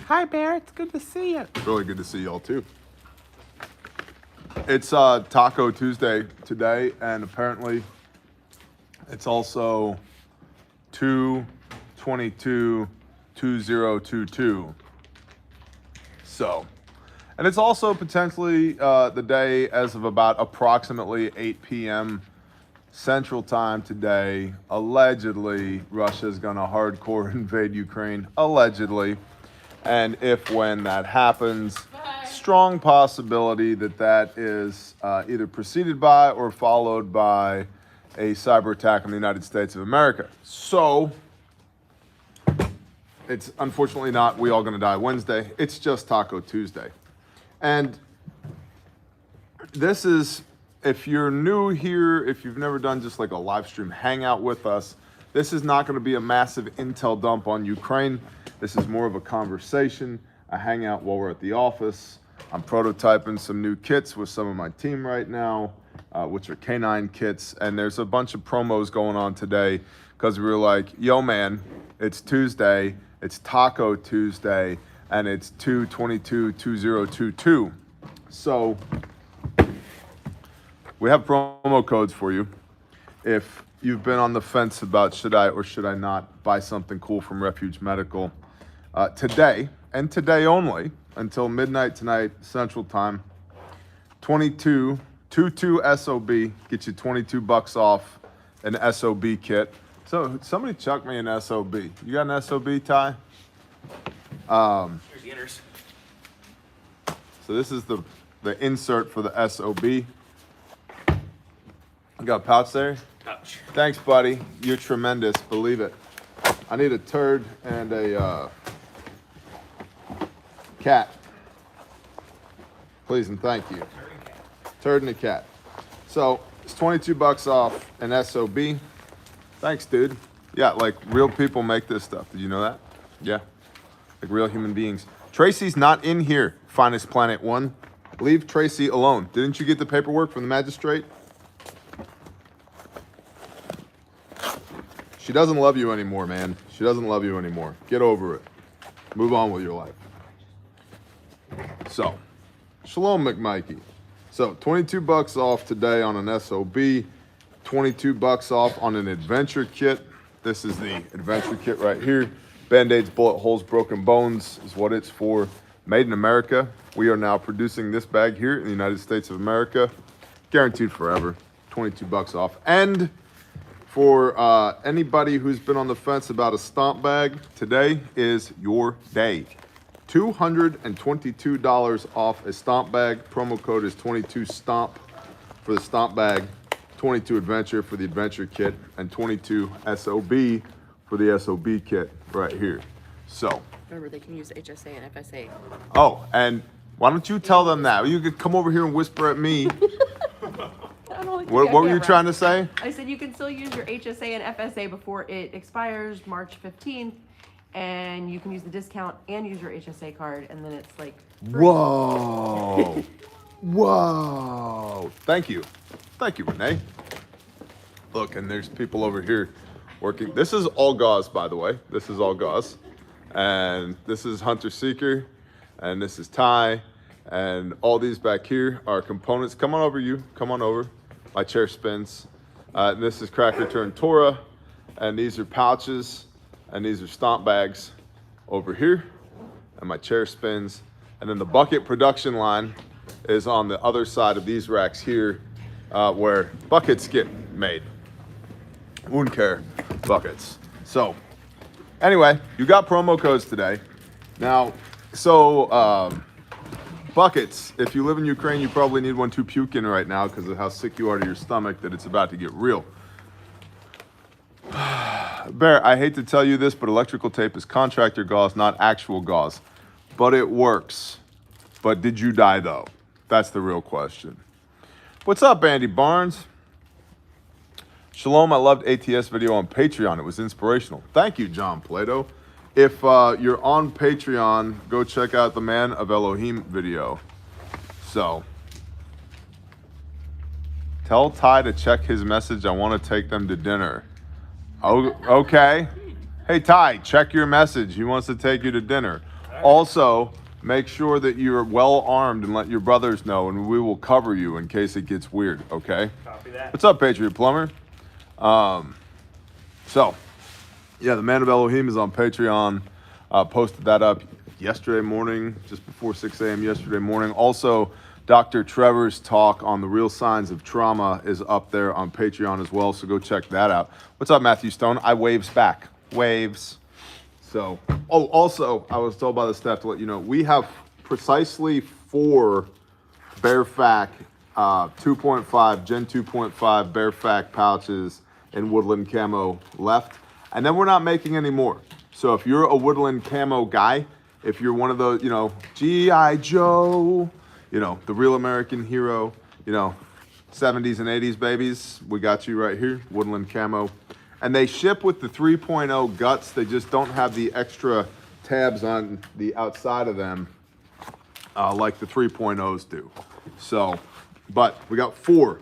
Hi, Bear. It's good to see you. It's really good to see y'all, too. It's Taco Tuesday today, and apparently it's also 2/22/2022. So, and it's also potentially the day as of about approximately 8 p.m. Central Time today. Allegedly, Russia's going to hardcore invade Ukraine. Allegedly. And if when that happens, strong possibility that is either preceded by or followed by a cyber attack on the United States of America. So, it's unfortunately not We All Gonna Die Wednesday. It's just Taco Tuesday. And this is, if you're new here, if you've never done just like a live stream hangout with us, this is not gonna be a massive intel dump on Ukraine. This is more of a conversation, a hangout while we're at the office. I'm prototyping some new kits with some of my team right now, which are canine kits. And there's a bunch of promos going on today because we were like, yo man, it's Tuesday, it's Taco Tuesday, and it's 2/22/2022. So we have promo codes for you. If you've been on the fence about should I or should I not buy something cool from Refuge Medical, today, and today only, until midnight tonight, Central Time, 22 SOB, get you $22 off an SOB kit. So somebody chuck me an SOB. You got an SOB, Ty? Here's the inners. So this is the insert for the SOB. You got a pouch there? Ouch. Thanks, buddy. You're tremendous. Believe it. I need a turd and a cat. Please and thank you. Turd and a cat. So it's $22 off an SOB. Thanks, dude. Yeah, like real people make this stuff. Did you know that? Yeah. Like real human beings. Tracy's not in here, Finest Planet One. Leave Tracy alone. Didn't you get the paperwork from the magistrate? She doesn't love you anymore, man. She doesn't love you anymore. Get over it. Move on with your life. So, Shalom, McMikey. So, $22 off today on an SOB. $22 off on an adventure kit. This is the adventure kit right here. Band-Aids, bullet holes, broken bones is what it's for. Made in America. We are now producing this bag here in the United States of America. Guaranteed forever. $22 off. And for anybody who's been on the fence about a stomp bag, today is your day. $222 off a stomp bag. Promo code is 22STOMP for the stomp bag, 22 Adventure for the adventure kit, and 22 SOB for the SOB kit right here. So. Remember, they can use HSA and FSA. Oh, and why don't you tell them that? You could come over here and whisper at me. What were you trying to say? I said you can still use your HSA and FSA before it expires March 15th, and you can use the discount and use your HSA card, and then it's like free. Whoa. Whoa. Thank you, Renee. Look, and there's people over here working. This is all gauze, by the way. This is all gauze. And this is Hunter Seeker, and this is Ty, and all these back here are components. Come on over, you. Come on over. My chair spins. This is Cracker Turn Torah, and these are pouches, and these are stomp bags over here, and my chair spins. And then the bucket production line is on the other side of these racks here, where buckets get made. Wound care buckets. So, anyway, you got promo codes today. Now, so buckets, if you live in Ukraine, you probably need one to puke in right now because of how sick you are to your stomach that it's about to get real. Bear, I hate to tell you this, but electrical tape is contractor gauze, not actual gauze. But it works. But did you die though? That's the real question. What's up, Andy Barnes? Shalom, I loved ATS video on Patreon. It was inspirational. Thank you, John Plato. If you're on Patreon, go check out the Man of Elohim video. So, tell Ty to check his message. I want to take them to dinner. Oh, okay. Hey, Ty, check your message. He wants to take you to dinner. Also, make sure that you're well armed and let your brothers know, and we will cover you in case it gets weird, okay? Copy that. What's up, Patriot Plumber? So, yeah, the Man of Elohim is on Patreon. Posted that up yesterday morning, just before 6 a.m. yesterday morning. Also, Dr. Trevor's talk on the real signs of trauma is up there on Patreon as well, so go check that out. What's up, Matthew Stone? I waves back. Waves. So, oh, also, I was told by the staff to let you know, we have precisely 4 Bearfac 2.5, Gen 2.5 Bearfac pouches in woodland camo left. And then we're not making any more. So if you're a woodland camo guy, if you're one of those, you know, G.I. Joe, you know, the real American hero, you know, 70s and 80s babies, we got you right here, woodland camo. And they ship with the 3.0 guts. They just don't have the extra tabs on the outside of them like the 3.0s do. So, but we got 4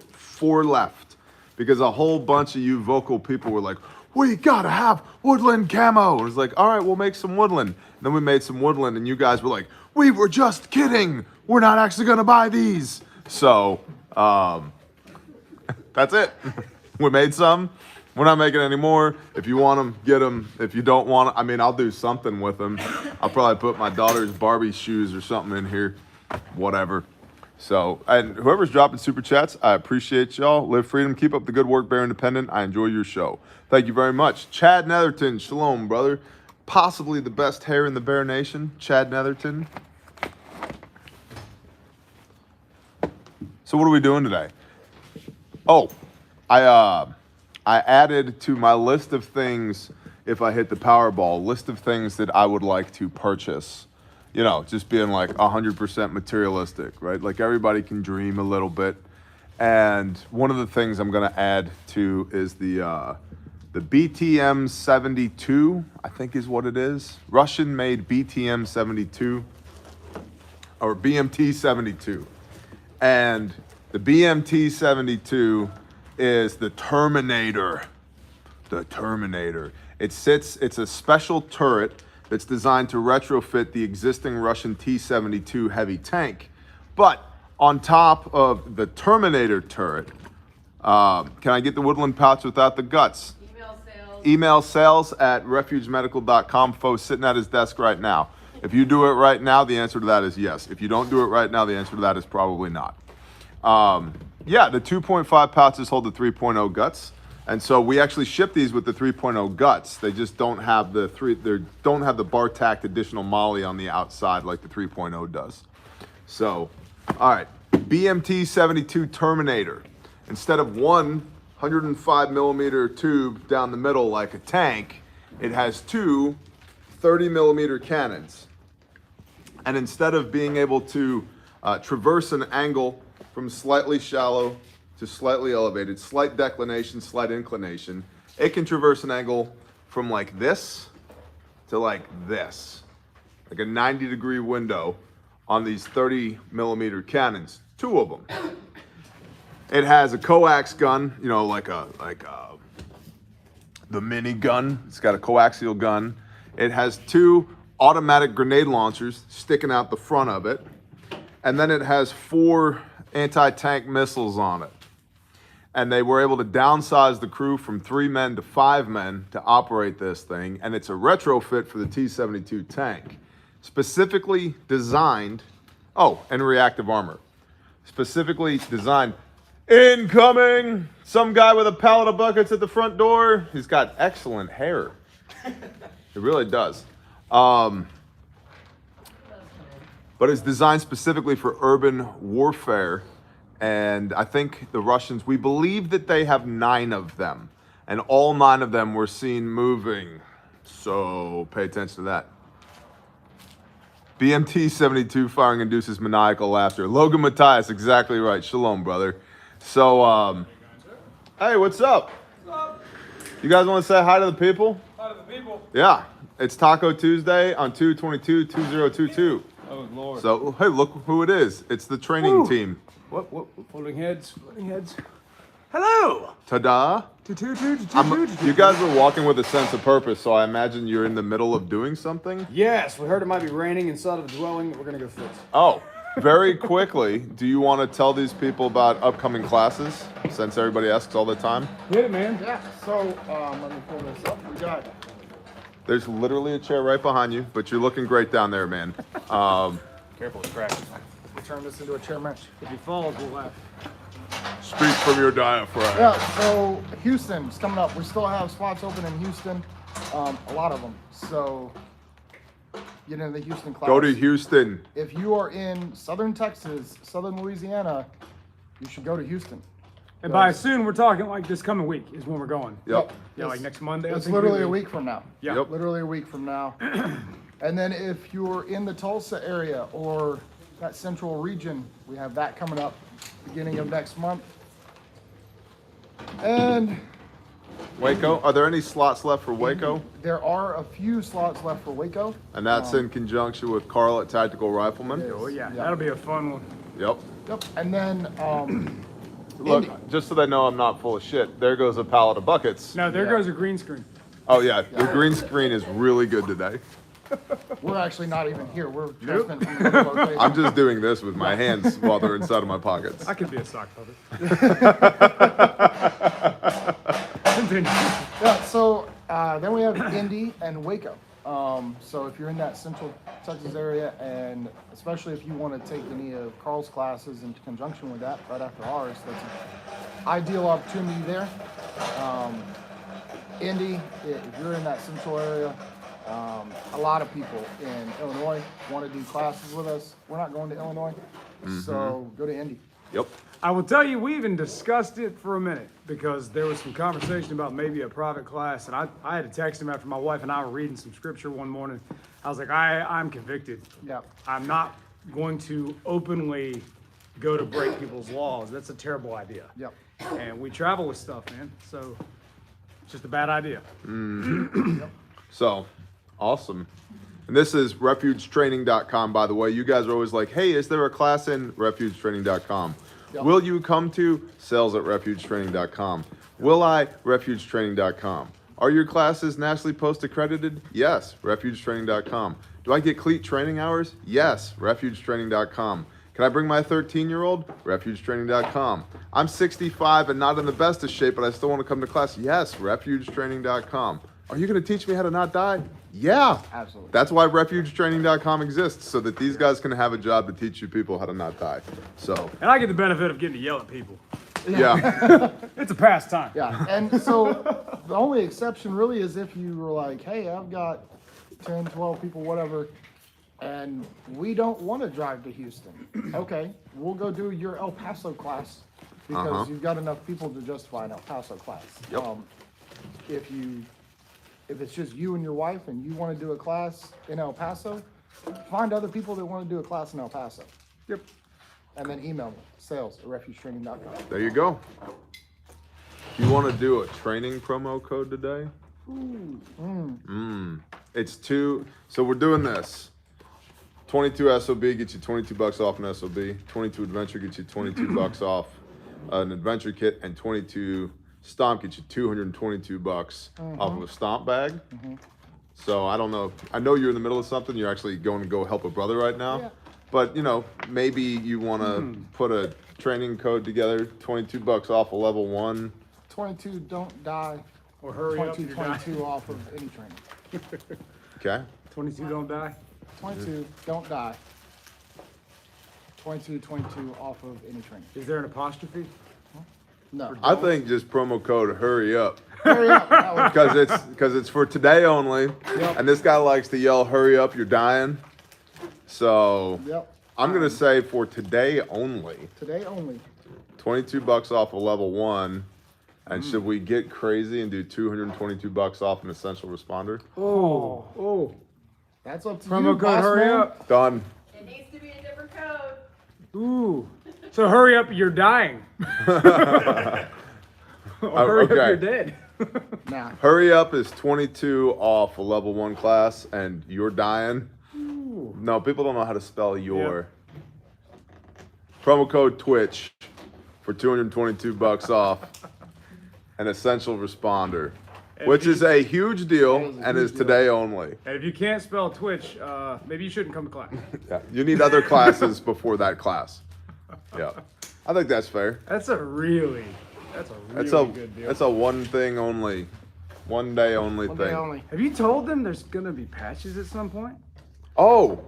left because a whole bunch of you vocal people were like, we gotta have woodland camo. And it's like, all right, we'll make some woodland. And then we made some woodland and you guys were like, we were just kidding. We're not actually gonna buy these. So, that's it. We made some. We're not making any more. If you want them, get them. If you don't want them, I mean, I'll do something with them. I'll probably put my daughter's Barbie shoes or something in here. Whatever. So, and whoever's dropping super chats, I appreciate y'all. Live freedom. Keep up the good work, Bear Independent. I enjoy your show. Thank you very much. Chad Netherton, shalom, brother. Possibly the best hair in the Bear Nation, Chad Netherton. So what are we doing today? Oh, I added to my list of things, if I hit the Powerball, list of things that I would like to purchase. You know, just being like 100% materialistic, right? Like everybody can dream a little bit. And one of the things I'm going to add to is the BTM 72, I think is what it is. Russian-made BTM 72 or BMT 72. And the BMT 72 is the Terminator. The Terminator. It's a special turret that's designed to retrofit the existing Russian T-72 heavy tank. But on top of the Terminator turret, can I get the woodland pouch without the guts? Email sales at refugemedical.com. Fo's sitting at his desk right now. If you do it right now, the answer to that is yes. If you don't do it right now, the answer to that is probably not. Yeah, the 2.5 pouches hold the 3.0 guts. And so we actually ship these with the 3.0 guts. They just don't have the bar tacked additional molly on the outside like the 3.0 does. So, all right, BMT 72 Terminator. Instead of one 105 millimeter tube down the middle like a tank, it has 2 30 millimeter cannons. And instead of being able to traverse an angle from slightly shallow to slightly elevated, slight declination, slight inclination, it can traverse an angle from like this to like this, like a 90-degree window on these 30 millimeter cannons, 2 of them. It has a coax gun, you know, like the mini gun. It's got a coaxial gun. It has 2 automatic grenade launchers sticking out the front of it. And then it has 4 anti-tank missiles on it. And they were able to downsize the crew from 3 men to 5 men to operate this thing. And it's a retrofit for the T-72 tank. Specifically designed, oh, and reactive armor. Specifically designed, incoming! Some guy with a pallet of buckets at the front door. He's got excellent hair. It really does. But it's designed specifically for urban warfare. And I think the Russians, we believe that they have 9 of them. And all 9 of them were seen moving. So pay attention to that. BMT 72 firing induces maniacal laughter. Logan Matthias, exactly right. Shalom, brother. So, hey, what's up? What's up? You guys want to say hi to the people? Hi to the people. Yeah. It's Taco Tuesday on 2/22/2022. Oh, Lord. So, hey, look who it is. It's the training team. What? Floating heads. Hello. Ta-da! You guys are walking with a sense of purpose, so I imagine you're in the middle of doing something. Yes, we heard it might be raining inside of the dwelling that we're gonna go fix. Oh, very quickly, do you want to tell these people about upcoming classes, since everybody asks all the time? Hit it, man. Yeah, so let me pull this up. We got There's literally a chair right behind you, but you're looking great down there, man. Careful, it's cracking. we turn this into a chair match. If he falls, we'll laugh. Speak from your diaphragm. Yeah, so Houston's coming up. We still have spots open in Houston, a lot of them. So get into the Houston class. Go to Houston. If you are in Southern Texas, Southern Louisiana, you should go to Houston. And by soon, we're talking like this coming week is when we're going. Yep. Yeah, like next Monday. I It's think literally maybe. a week from now. Yeah. Yep. Literally a week from now. And then if you're in the Tulsa area or that central region, we have that coming up beginning of next month. And Waco. Are there any slots left for Waco? there are a few slots left for Waco. And that's in conjunction with Carl at Tactical Rifleman. Oh yeah, Yeah. that'll be a fun one. Yep. Yep. And then Look, Indy. just so they know I'm not full of shit, there goes a pallet of buckets. Now there Yeah. goes a green screen. Oh yeah, the green screen is really good today. we're actually not even here. We're transmitting from another location. I'm just doing this with my hands while they're inside of my pockets. I could be a sock puppet. Continue. Yeah, so then we have Indy and Waco. So if you're in that central Texas area, and especially if you want to take any of Carl's classes in conjunction with that right after ours, that's an ideal opportunity there. Indy, if you're in that central area, a lot of people in Illinois want to do classes with us. We're not going to Illinois, so go to Indy. Yep. I will tell you, we even discussed it for a minute because there was some conversation about maybe a private class, and I had to text him after my wife and I were reading some scripture one morning. I was like, I'm convicted. Yeah. I'm not going to openly go to break people's laws. That's a terrible idea. Yep. And we travel with stuff, man. So it's just a bad idea. So, awesome. And this is refugetraining.com, by the way. You guys are always like, hey, is there a class in refugetraining.com? Yep. Will you come to sales@refugetraining.com? Will I? refugetraining.com. Are your classes nationally post accredited? Yes, refugetraining.com. Do I get cleat training hours? Yes, refugetraining.com. Can I bring my 13-year-old? refugetraining.com. I'm 65 and not in the best of shape, but I still want to come to class? Yes, refugetraining.com. Are you going to teach me how to not die? Yeah. Absolutely. That's why refugetraining.com exists, so that these guys can have a job to teach you people how to not die. So, And I get the benefit of getting to yell at people. yeah. It's a pastime. Yeah, and so the only exception really is if you were like, hey, I've got 10, 12 people, whatever, and we don't want to drive to Houston. Okay, we'll go do your El Paso class because you've got enough people to justify an El Paso class. Yep. If it's just you and your wife and you want to do a class in El Paso, find other people that want to do a class in El Paso. Yep. And then email me, sales@refugetraining.com. There you go. You want to do a training promo code today? It's so we're doing this. 22 SOB gets you $22 off an SOB. 22 Adventure gets you $22 off an Adventure kit, and 22 Stomp gets you $222 off of a Stomp bag. So I don't know. I know you're in the middle of something. You're actually going to go help a brother right now. Yeah. But maybe you want to put a training code together. $22 off a level 1. 22 don't die. Or hurry up. 22, You die. 22 off of any training. Okay. 22 don't die. 22 don't die. 22 off of any training. Is there an apostrophe? No. I think just promo code hurry up. Hurry up. That was- Because it's for today only. Yep. And this guy likes to yell, hurry up, you're dying. So Yep. I'm going to say for today only, Today only. $22 off a level 1. And should we get crazy and do $222 off an essential responder? Oh. That's up to Promo you, code boss hurry man. Done. It needs to be a different code. Ooh. So hurry up, you're dying. Or hurry up, okay. you're dead. Nah. Hurry up is 22 off a level 1 class, and you're dying. No, people don't know how to spell your. Promo code Twitch for $222 off an essential responder, which is a huge deal and is today only. And if you can't spell Twitch, maybe you shouldn't come to class. Yeah, you need other classes before that class. Yeah, I think that's fair. That's a really That's good deal. a one thing only, one day only One thing. day only. Have you told them there's gonna be patches at some point? Oh,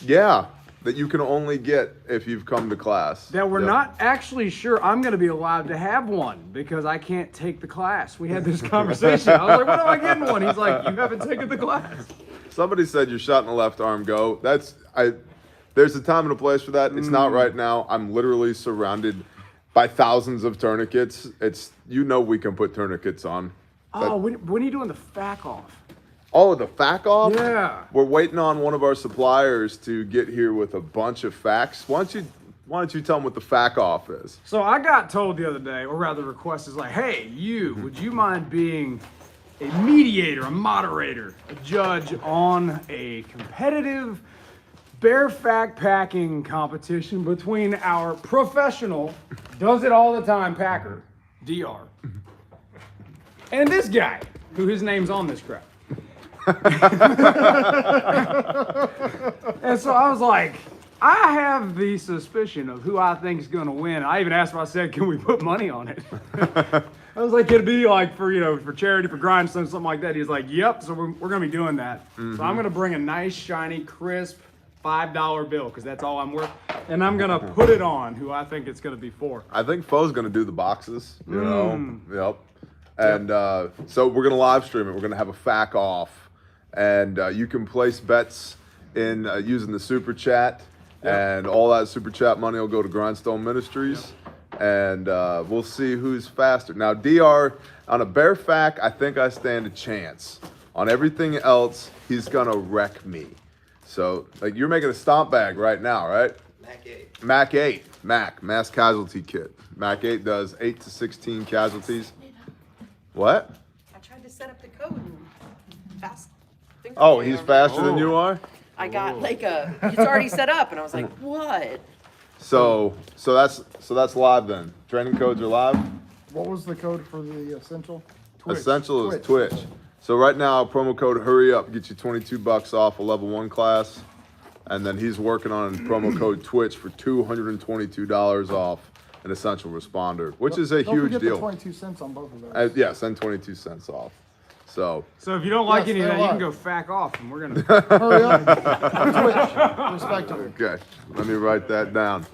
yeah, that you can only get if you've come to class. That we're Yep. not actually sure I'm gonna be allowed to have one because I can't take the class. We had this conversation. I was like, when am I getting one? He's like, you haven't taken the class. Somebody said you're shot in the left arm. Go. There's a time and a place for that. It's not right now. I'm literally surrounded by thousands of tourniquets. We can put tourniquets on. Oh, when are you doing the FAC off? Oh, the FAC off? Yeah. We're waiting on one of our suppliers to get here with a bunch of facts. Why don't you tell them what the FAC off is? So I got told the other day, or rather the request is like, hey, would you mind being a mediator, a moderator, a judge on a competitive bear fact packing competition between our professional, does it all the time packer, DR, and this guy, who his name's on this crap. And so I was like, I have the suspicion of who I think is going to win. I even asked him, I said, can we put money on it? I was like, it'd be like for charity, for grindstone, something like that. He's like, yep, so we're going to be doing that. So I'm going to bring a nice, shiny, crisp $5 bill, because that's all I'm worth. And I'm going to put it on who I think it's going to be for. I think Fo's going to do the boxes, you know? Yep. And so we're going to live stream it. We're going to have a FAC off. And you can place bets in using the super chat. And all that super chat money will go to Grindstone Ministries. And we'll see who's faster. Now, DR, on a bear FAC, I think I stand a chance. On everything else, he's going to wreck me. So, like, you're making a stomp bag right now, right? Mac 8. Mass Casualty Kit. Mac 8 does 8 to 16 casualties. What? I tried to set up the code and fast. Oh, he's faster than you are? I got it's already set up, and I was like, what? So that's live then. Training codes are live. What was the code for the essential? Essential is Twitch. So right now, promo code Hurry Up gets you $22 off a level 1 class. And then he's working on promo code Twitch for $222 off an essential responder, which is a Don't huge forget deal. The 22 cents on both of those. Yeah, send 22 cents off. So if you don't like Yes, any of that, they're you can live. go FAC off, and we're going to... Hurry up. Twitch, respectively. okay, let me write that down.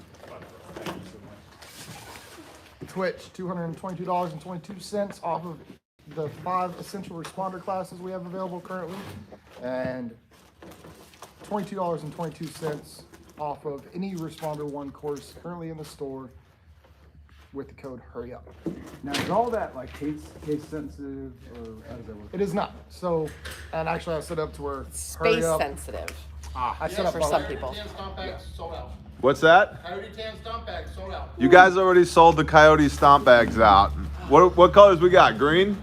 Twitch, $222.22 off of the 5 essential responder classes we have available currently, and $22.22 off of any Responder 1 course currently in the store with the code Hurry Up. Now, is all that like case sensitive, or how does that work? It is not. So, and actually I set up to where Hurry Space Up. sensitive I set up for both. some people. Stomp bags sold out. What's that? Coyote tan stomp bags sold out. You guys already sold the Coyote stomp bags out. What colors we got? Green?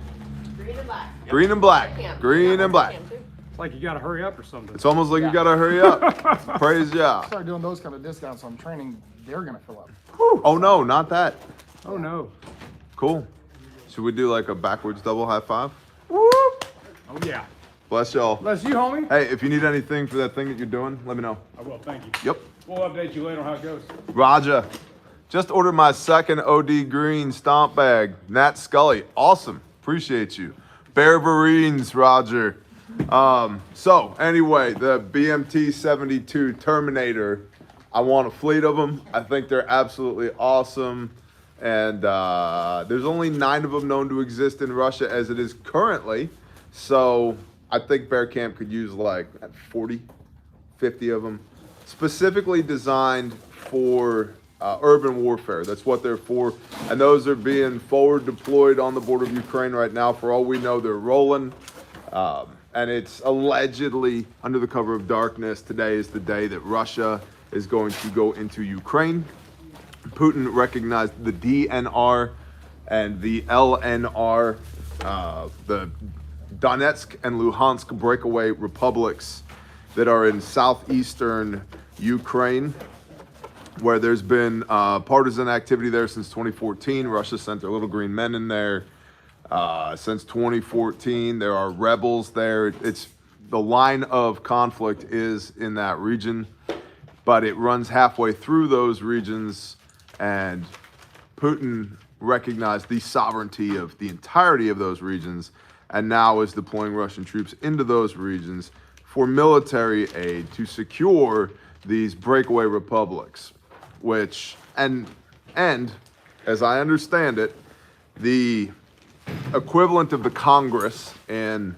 Green and black. Green and black. Cam. Green Yeah, and black. cam too. It's like you got to hurry up or something. It's almost like you gotta hurry up. Praise ya. Start doing those kind of discounts on training, they're gonna fill up. Oh no, not that. Oh, no. Cool. Should we do like a backwards double high five? Oh, yeah. Bless y'all. Bless you, homie. Hey, if you need anything for that thing that you're doing, let me know. I will, thank you. Yep. We'll update you later on how it goes. Roger. Just ordered my second OD Green stomp bag. Nat Scully. Awesome. Appreciate you. Bear Marines, Roger. So anyway, the BMT 72 Terminator. I want a fleet of them. I think they're absolutely awesome. And there's only 9 of them known to exist in Russia as it is currently. So I think Bear Camp could use like 40, 50 of them. Specifically designed for urban warfare. That's what they're for. And those are being forward deployed on the border of Ukraine right now. For all we know, they're rolling. And it's allegedly under the cover of darkness. Today is the day that Russia is going to go into Ukraine. Putin recognized the DNR and the LNR, the Donetsk and Luhansk breakaway republics that are in southeastern Ukraine. where there's been partisan activity there since 2014. Russia sent their little green men in there. Since 2014, there are rebels there. It's the line of conflict is in that region, but it runs halfway through those regions, and Putin recognized the sovereignty of the entirety of those regions, and now is deploying Russian troops into those regions for military aid to secure these breakaway republics, which, and as I understand it, the equivalent of the Congress in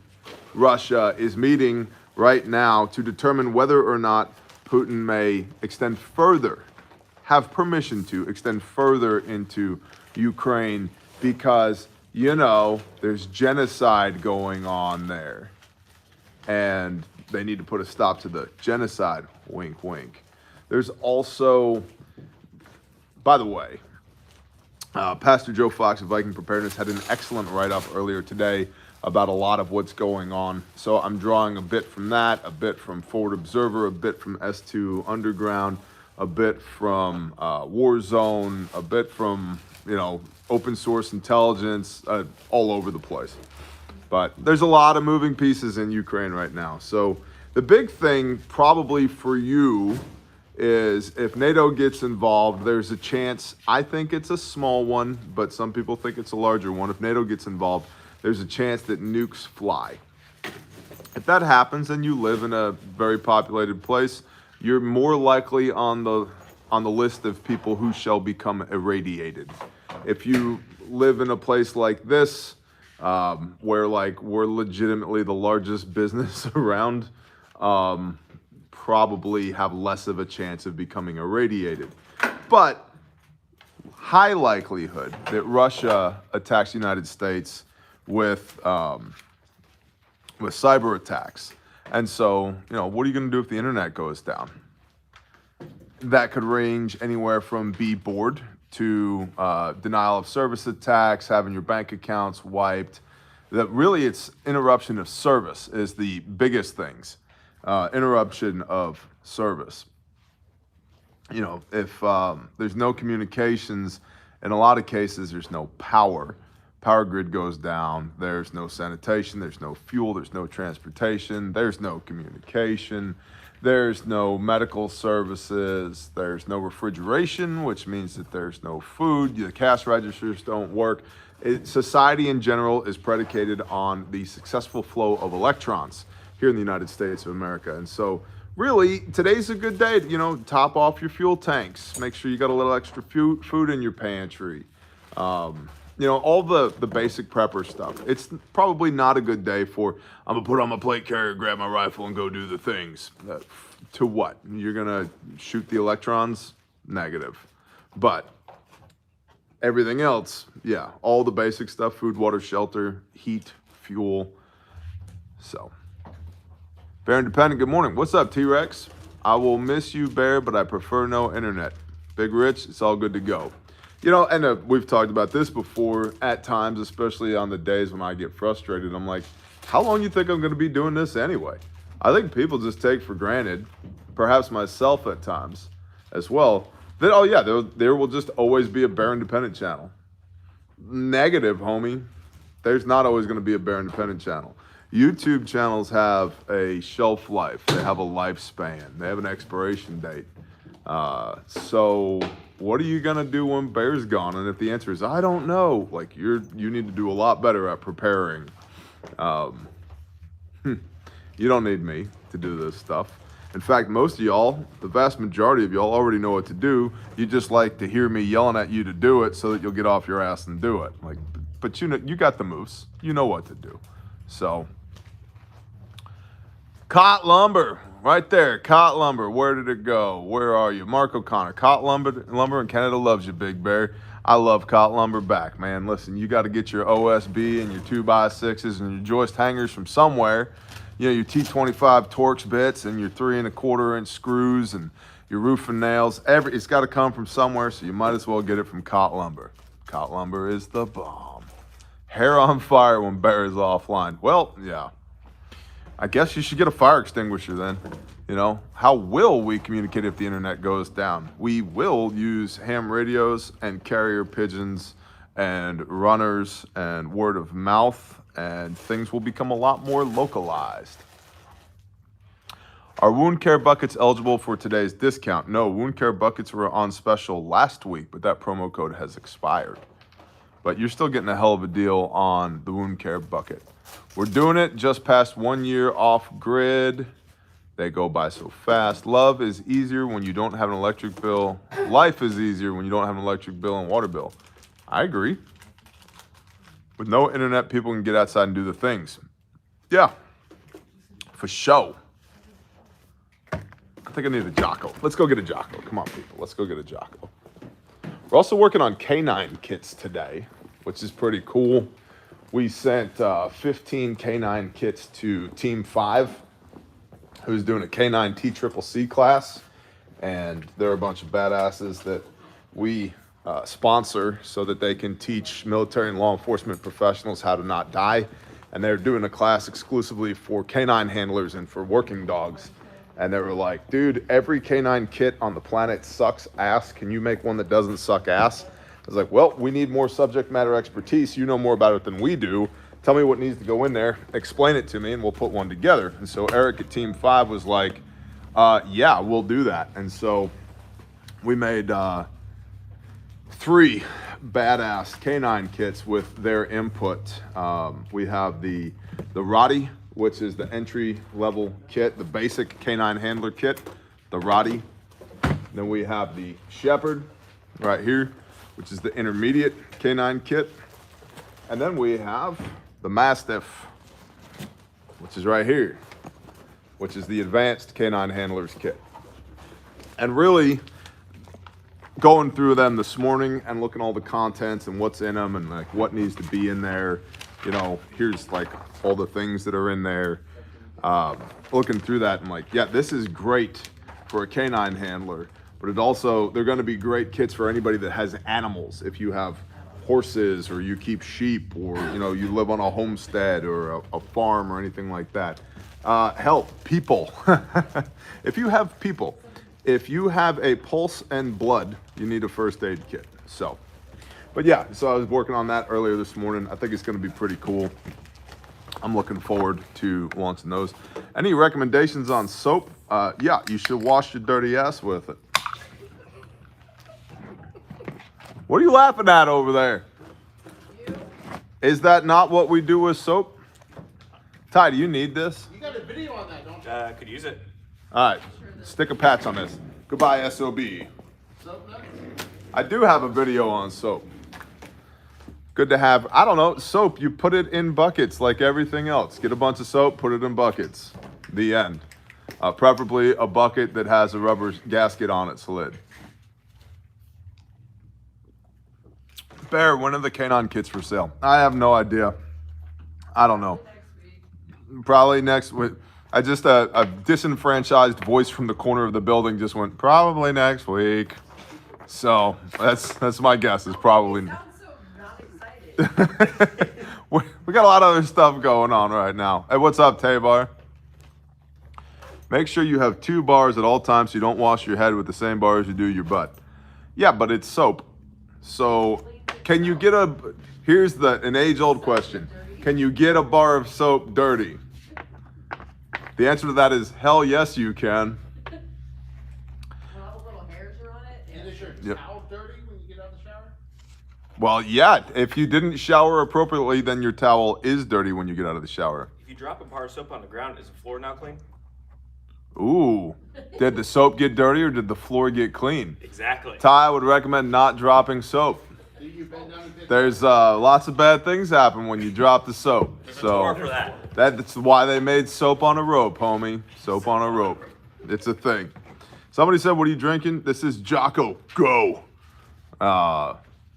Russia is meeting right now to determine whether or not Putin may extend further, have permission to extend further into Ukraine, because, you know, there's genocide going on there. And they need to put a stop to the genocide, wink, wink. There's also, by the way, Pastor Joe Fox of Viking Preparedness had an excellent write-up earlier today about a lot of what's going on. So I'm drawing a bit from that, a bit from Forward Observer, a bit from S2 Underground, a bit from Warzone, a bit from, you know, open source intelligence, all over the place. But there's a lot of moving pieces in Ukraine right now. So the big thing probably for you is if NATO gets involved, there's a chance, I think it's a small one, but some people think it's a larger one. If NATO gets involved, there's a chance that nukes fly. If that happens and you live in a very populated place, you're more likely on the list of people who shall become irradiated. If you live in a place like this, where like we're legitimately the largest business around, probably have less of a chance of becoming irradiated. But high likelihood that Russia attacks the United States with cyber attacks. And so, you know, what are you going to do if the internet goes down? That could range anywhere from be bored to denial of service attacks, having your bank accounts wiped. That really, it's interruption of service is the biggest things. Interruption of service. You know, if there's no communications, in a lot of cases, there's no power. Power grid goes down. There's no sanitation. There's no fuel. There's no transportation. There's no communication. There's no medical services. There's no refrigeration, which means that there's no food. The cash registers don't work. Society in general is predicated on the successful flow of electrons here in the United States of America. And so really, today's a good day to, you know, top off your fuel tanks. Make sure you got a little extra food in your pantry. You know, all the basic prepper stuff. It's probably not a good day for, I'm going to put on my plate carrier, grab my rifle, and go do the things. To what? You're going to shoot the electrons? Negative. But everything else, yeah, all the basic stuff, food, water, shelter, heat, fuel. So, Bear Independent, good morning. What's up, T-Rex? I will miss you, Bear, but I prefer no internet. Big Rich, it's all good to go. You know, and we've talked about this before at times, especially on the days when I get frustrated. I'm like, how long you think I'm going to be doing this anyway? I think people just take for granted, perhaps myself at times as well, that, oh yeah, there will just always be a Bear Independent channel. Negative, homie. There's not always going to be a Bear Independent channel. YouTube channels have a shelf life. They have a lifespan. They have an expiration date. So what are you going to do when Bear's gone? And if the answer is, I don't know, like you need to do a lot better at preparing. You don't need me to do this stuff. In fact, most of y'all, the vast majority of y'all already know what to do. You just like to hear me yelling at you to do it so that you'll get off your ass and do it. Like, but you know, you got the moves. You know what to do. So, Cot Lumber, right there. Cot Lumber, where did it go? Where are you? Mark O'Connor, Cot Lumber in Canada loves you, Big Bear. I love Cot Lumber back, man. Listen, you got to get your OSB and your 2x6s and your joist hangers from somewhere. You know, your T25 Torx bits and your 3 1/4 inch screws and your roofing nails. It's got to come from somewhere, so you might as well get it from Cot Lumber. Cot Lumber is the bomb. Hair on fire when Bear is offline. Well, yeah. I guess you should get a fire extinguisher then. You know, how will we communicate if the internet goes down? We will use ham radios and carrier pigeons and runners and word of mouth, and things will become a lot more localized. Are wound care buckets eligible for today's discount? No, wound care buckets were on special last week, but that promo code has expired. But you're still getting a hell of a deal on the wound care bucket. We're doing it just past 1 year off grid. They go by so fast. Love is easier when you don't have an electric bill. Life is easier when you don't have an electric bill and water bill. I agree. With no internet, people can get outside and do the things. Yeah, for sure. I think I need a Jocko. Let's go get a Jocko. Come on, people. Let's go get a Jocko. We're also working on canine kits today, which is pretty cool. We sent 15 canine kits to Team 5, who's doing a canine TCCC class. And they're a bunch of badasses that we sponsor so that they can teach military and law enforcement professionals how to not die. And they're doing a class exclusively for canine handlers and for working dogs. And they were like, dude, every canine kit on the planet sucks ass. Can you make one that doesn't suck ass? I was like, well, we need more subject matter expertise. You know more about it than we do. Tell me what needs to go in there. Explain it to me, and we'll put one together. And so Eric at Team 5 was like, yeah, we'll do that. And so we made 3 badass canine kits with their input. We have the Roddy, which is the entry level kit, the basic canine handler kit, the Roddy. Then we have the Shepherd right here, which is the intermediate canine kit. And then we have the Mastiff, which is right here, which is the advanced canine handlers kit. And really going through them this morning and looking at all the contents and what's in them and like what needs to be in there. You know, here's like all the things that are in there. Looking through that and like, yeah, this is great for a canine handler, but it also, they're going to be great kits for anybody that has animals. If you have horses or you keep sheep or, you know, you live on a homestead or a farm or anything like that. Hell, people. If you have people, if you have a pulse and blood, you need a first aid kit. So. But yeah, so I was working on that earlier this morning. I think it's going to be pretty cool. I'm looking forward to launching those. Any recommendations on soap? Yeah, you should wash your dirty ass with it. What are you laughing at over there? Is that not what we do with soap? Ty, do you need this? You got a video on that, don't you? Could use it. All right, stick a patch on this. Goodbye, SOB. Soap nuts? I do have a video on soap. Good to have. I don't know, soap, you put it in buckets like everything else. Get a bunch of soap, put it in buckets. The end. Preferably a bucket that has a rubber gasket on its lid. Bear, when are the canine kits for sale? I have no idea. I don't know. Probably next week. I just, a disenfranchised voice from the corner of the building just went, probably next week. So that's my guess, is probably. We got a lot of other stuff going on right now. Hey, what's up, Tabar? Make sure you have 2 bars at all times so you don't wash your head with the same bar as you do your butt. Yeah, but it's soap. So can you get here's an age-old question. Can you get a bar of soap dirty? The answer to that is hell yes you can. Well, the little hairs are on it. And is your Yep. towel dirty when you get out of the shower? Well, yeah, if you didn't shower appropriately, then your towel is dirty when you get out of the shower. If you drop a bar of soap on the ground, is the floor now clean? Ooh, did the soap get dirty or did the floor get clean? Exactly. Ty would recommend not dropping soap. Do you bend down and pick There's lots of bad things happen when you drop the soap. There's a tour So for that. that's why they made soap on a rope, homie. Soap on a rope. It's a thing. Somebody said, what are you drinking? This is Jocko Go.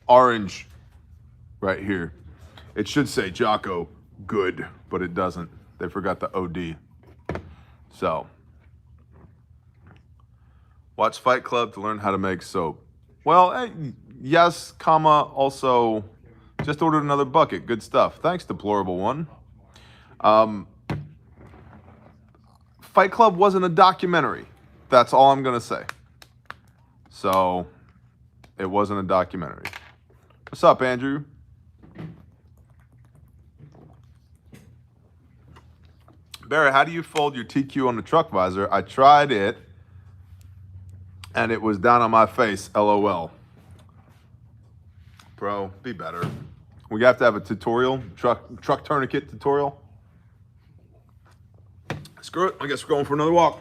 Orange right here. It should say Jocko Good, but it doesn't. They forgot the OD. So, watch Fight Club to learn how to make soap. Well, yes, comma, also, just ordered another bucket. Good stuff. Thanks, Deplorable One. Fight Club wasn't a documentary. That's all I'm gonna say. So, it wasn't a documentary. What's up, Andrew? Barry, how do you fold your TQ on the truck visor? I tried it, and it was down on my face, LOL. Bro, be better. We have to have a tutorial, truck tourniquet tutorial. Screw it, I guess we're going for another walk.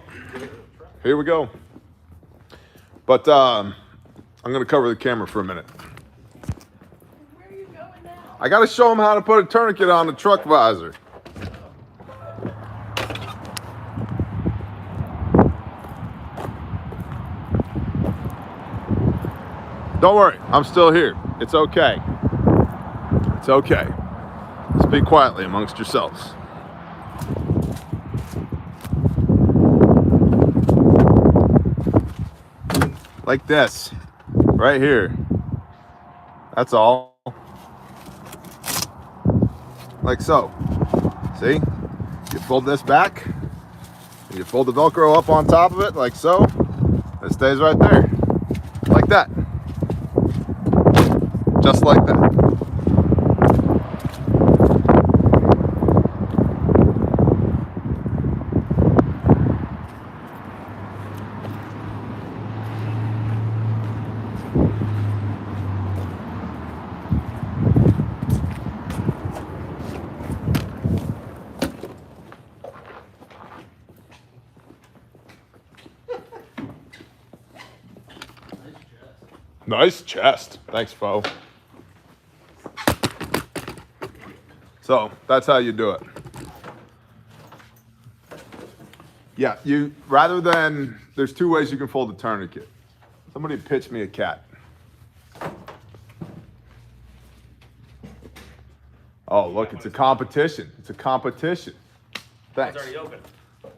Here we go. But I'm gonna cover the camera for a minute. Where are you going now? I gotta show them how to put a tourniquet on the truck visor. Don't worry, I'm still here. It's okay. It's okay. Speak quietly amongst yourselves. Like this, right here. That's all. Like so. See? You fold this back, and you fold the Velcro up on top of it, like so. It stays right there. Like that. Just like that. Nice chest. Thanks, Fo. So that's how you do it. Yeah, rather than, there's two ways you can fold a tourniquet. Somebody pitch me a cat. Oh, look, it's a competition. It's a competition. Thanks. It's already open.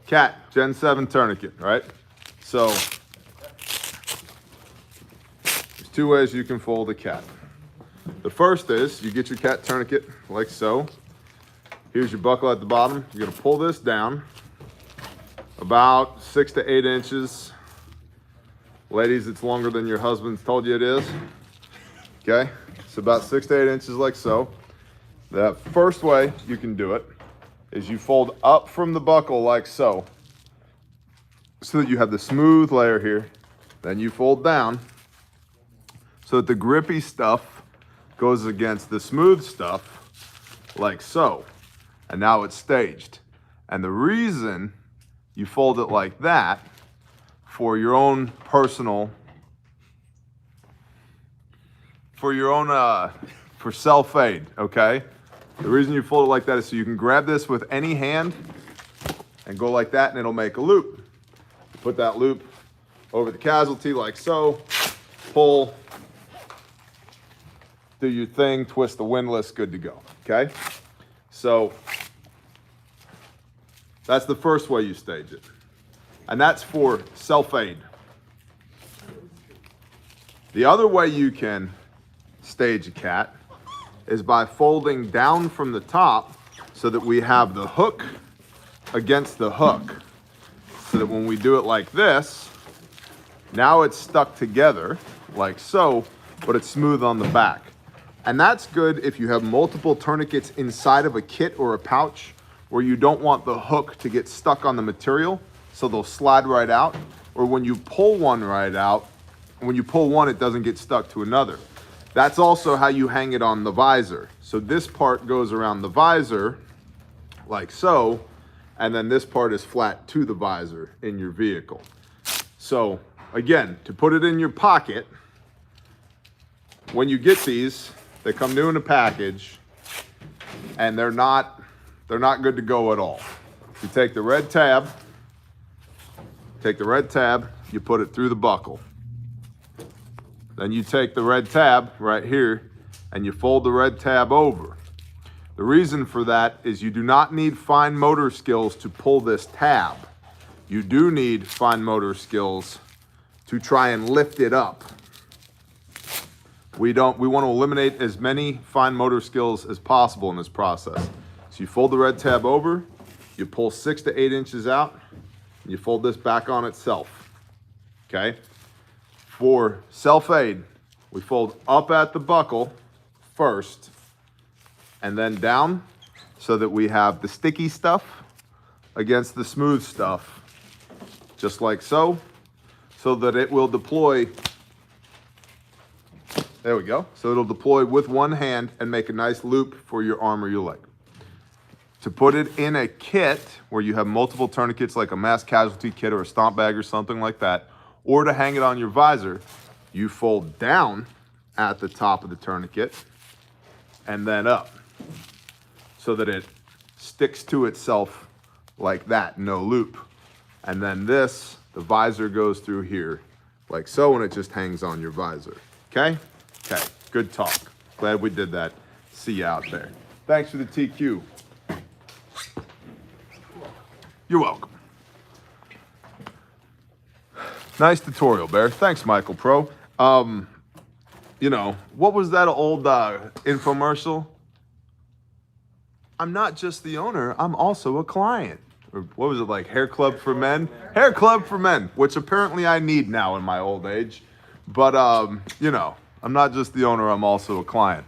Cat, Gen 7 tourniquet, right? So, there's two ways you can fold a cat. The first is, you get your cat tourniquet like so. Here's your buckle at the bottom. You're gonna pull this down about 6 to 8 inches. Ladies, it's longer than your husband's told you it is. Okay, so about 6 to 8 inches like so. The first way you can do it is you fold up from the buckle like so that you have the smooth layer here. Then you fold down so that the grippy stuff goes against the smooth stuff like so. And now it's staged. And the reason you fold it like that for your own personal, for self-aid, okay? The reason you fold it like that is so you can grab this with any hand and go like that and it'll make a loop. You put that loop over the casualty like so, pull, do your thing, twist the windlass, good to go, okay? So that's the first way you stage it. And that's for self-aid. The other way you can stage a cat is by folding down from the top so that we have the hook against the hook. So that when we do it like this, now it's stuck together like so, but it's smooth on the back. And that's good if you have multiple tourniquets inside of a kit or a pouch where you don't want the hook to get stuck on the material, so they'll slide right out. Or when you pull one right out, when you pull one, it doesn't get stuck to another. That's also how you hang it on the visor. So this part goes around the visor like so, and then this part is flat to the visor in your vehicle. So again, to put it in your pocket, when you get these, they come new in a package, and they're not good to go at all. You take the red tab, you put it through the buckle. Then you take the red tab right here and you fold the red tab over. The reason for that is you do not need fine motor skills to pull this tab. You do need fine motor skills to try and lift it up. We want to eliminate as many fine motor skills as possible in this process. So you fold the red tab over, you pull 6 to 8 inches out, You fold this back on itself, okay? For self-aid, we fold up at the buckle first and then down so that we have the sticky stuff against the smooth stuff, just like so that it will deploy. There we go. So it'll deploy with one hand and make a nice loop for your arm or your leg. To put it in a kit where you have multiple tourniquets like a mass casualty kit or a stomp bag or something like that, or to hang it on your visor, you fold down at the top of the tourniquet and then up so that it sticks to itself like that, no loop. And then this, the visor goes through here like so, and it just hangs on your visor. Okay? Okay, good talk. Glad we did that. See you out there. Thanks for the TQ. You're welcome. Nice tutorial, Bear. Thanks, Michael Pro. You know, what was that old infomercial? I'm not just the owner, I'm also a client. Or what was it, like Hair Club for Men? Hair Club for Men, which apparently I need now in my old age. But, you know, I'm not just the owner, I'm also a client.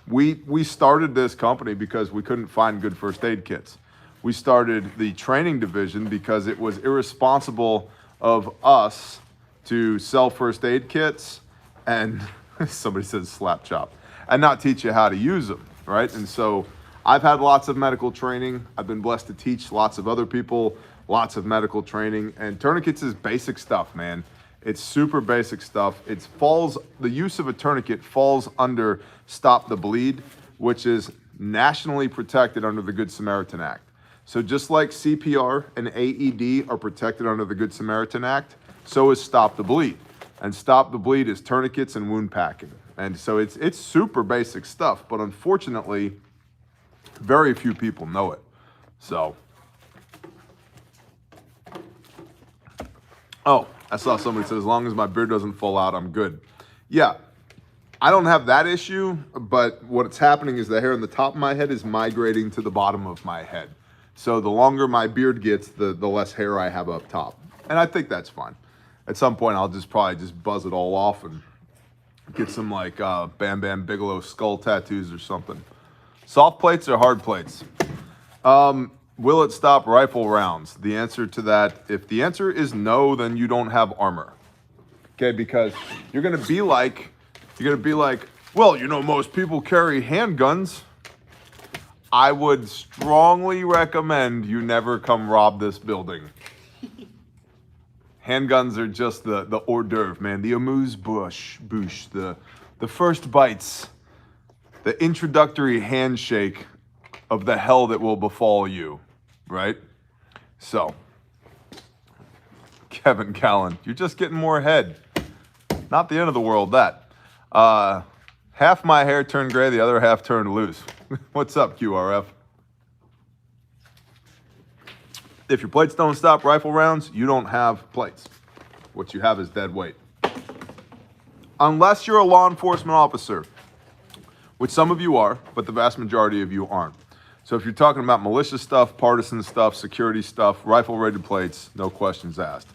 We started this company because we couldn't find good first aid kits. We started the training division because it was irresponsible of us to sell first aid kits and somebody says slap chop and not teach you how to use them, right? And so I've had lots of medical training. I've been blessed to teach lots of other people lots of medical training, and tourniquets is basic stuff, man. It's super basic stuff. The use of a tourniquet falls under Stop the Bleed, which is nationally protected under the Good Samaritan Act. So just like CPR and AED are protected under the Good Samaritan Act, so is Stop the Bleed. And Stop the Bleed is tourniquets and wound packing. And so it's super basic stuff, but unfortunately, very few people know it. So, oh, I saw somebody say, as long as my beard doesn't fall out, I'm good. Yeah, I don't have that issue, but what's happening is the hair on the top of my head is migrating to the bottom of my head. So the longer my beard gets, the less hair I have up top. And I think that's fine. At some point, I'll probably just buzz it all off and get some like Bam Bam Bigelow skull tattoos or something. Soft plates or hard plates? Will it stop rifle rounds? The answer to that, if the answer is no, then you don't have armor. Okay, because you're gonna be like, well, you know, most people carry handguns. I would strongly recommend you never come rob this building. Handguns are just the hors d'oeuvre, man. The amuse-bouche, the first bites, the introductory handshake of the hell that will befall you, right? So, Kevin Callan, you're just getting more ahead. Not the end of the world, that. Half my hair turned gray, the other half turned loose. What's up, QRF? If your plates don't stop rifle rounds, you don't have plates. What you have is dead weight. Unless you're a law enforcement officer, which some of you are, but the vast majority of you aren't. So if you're talking about militia stuff, partisan stuff, security stuff, rifle-rated plates, no questions asked.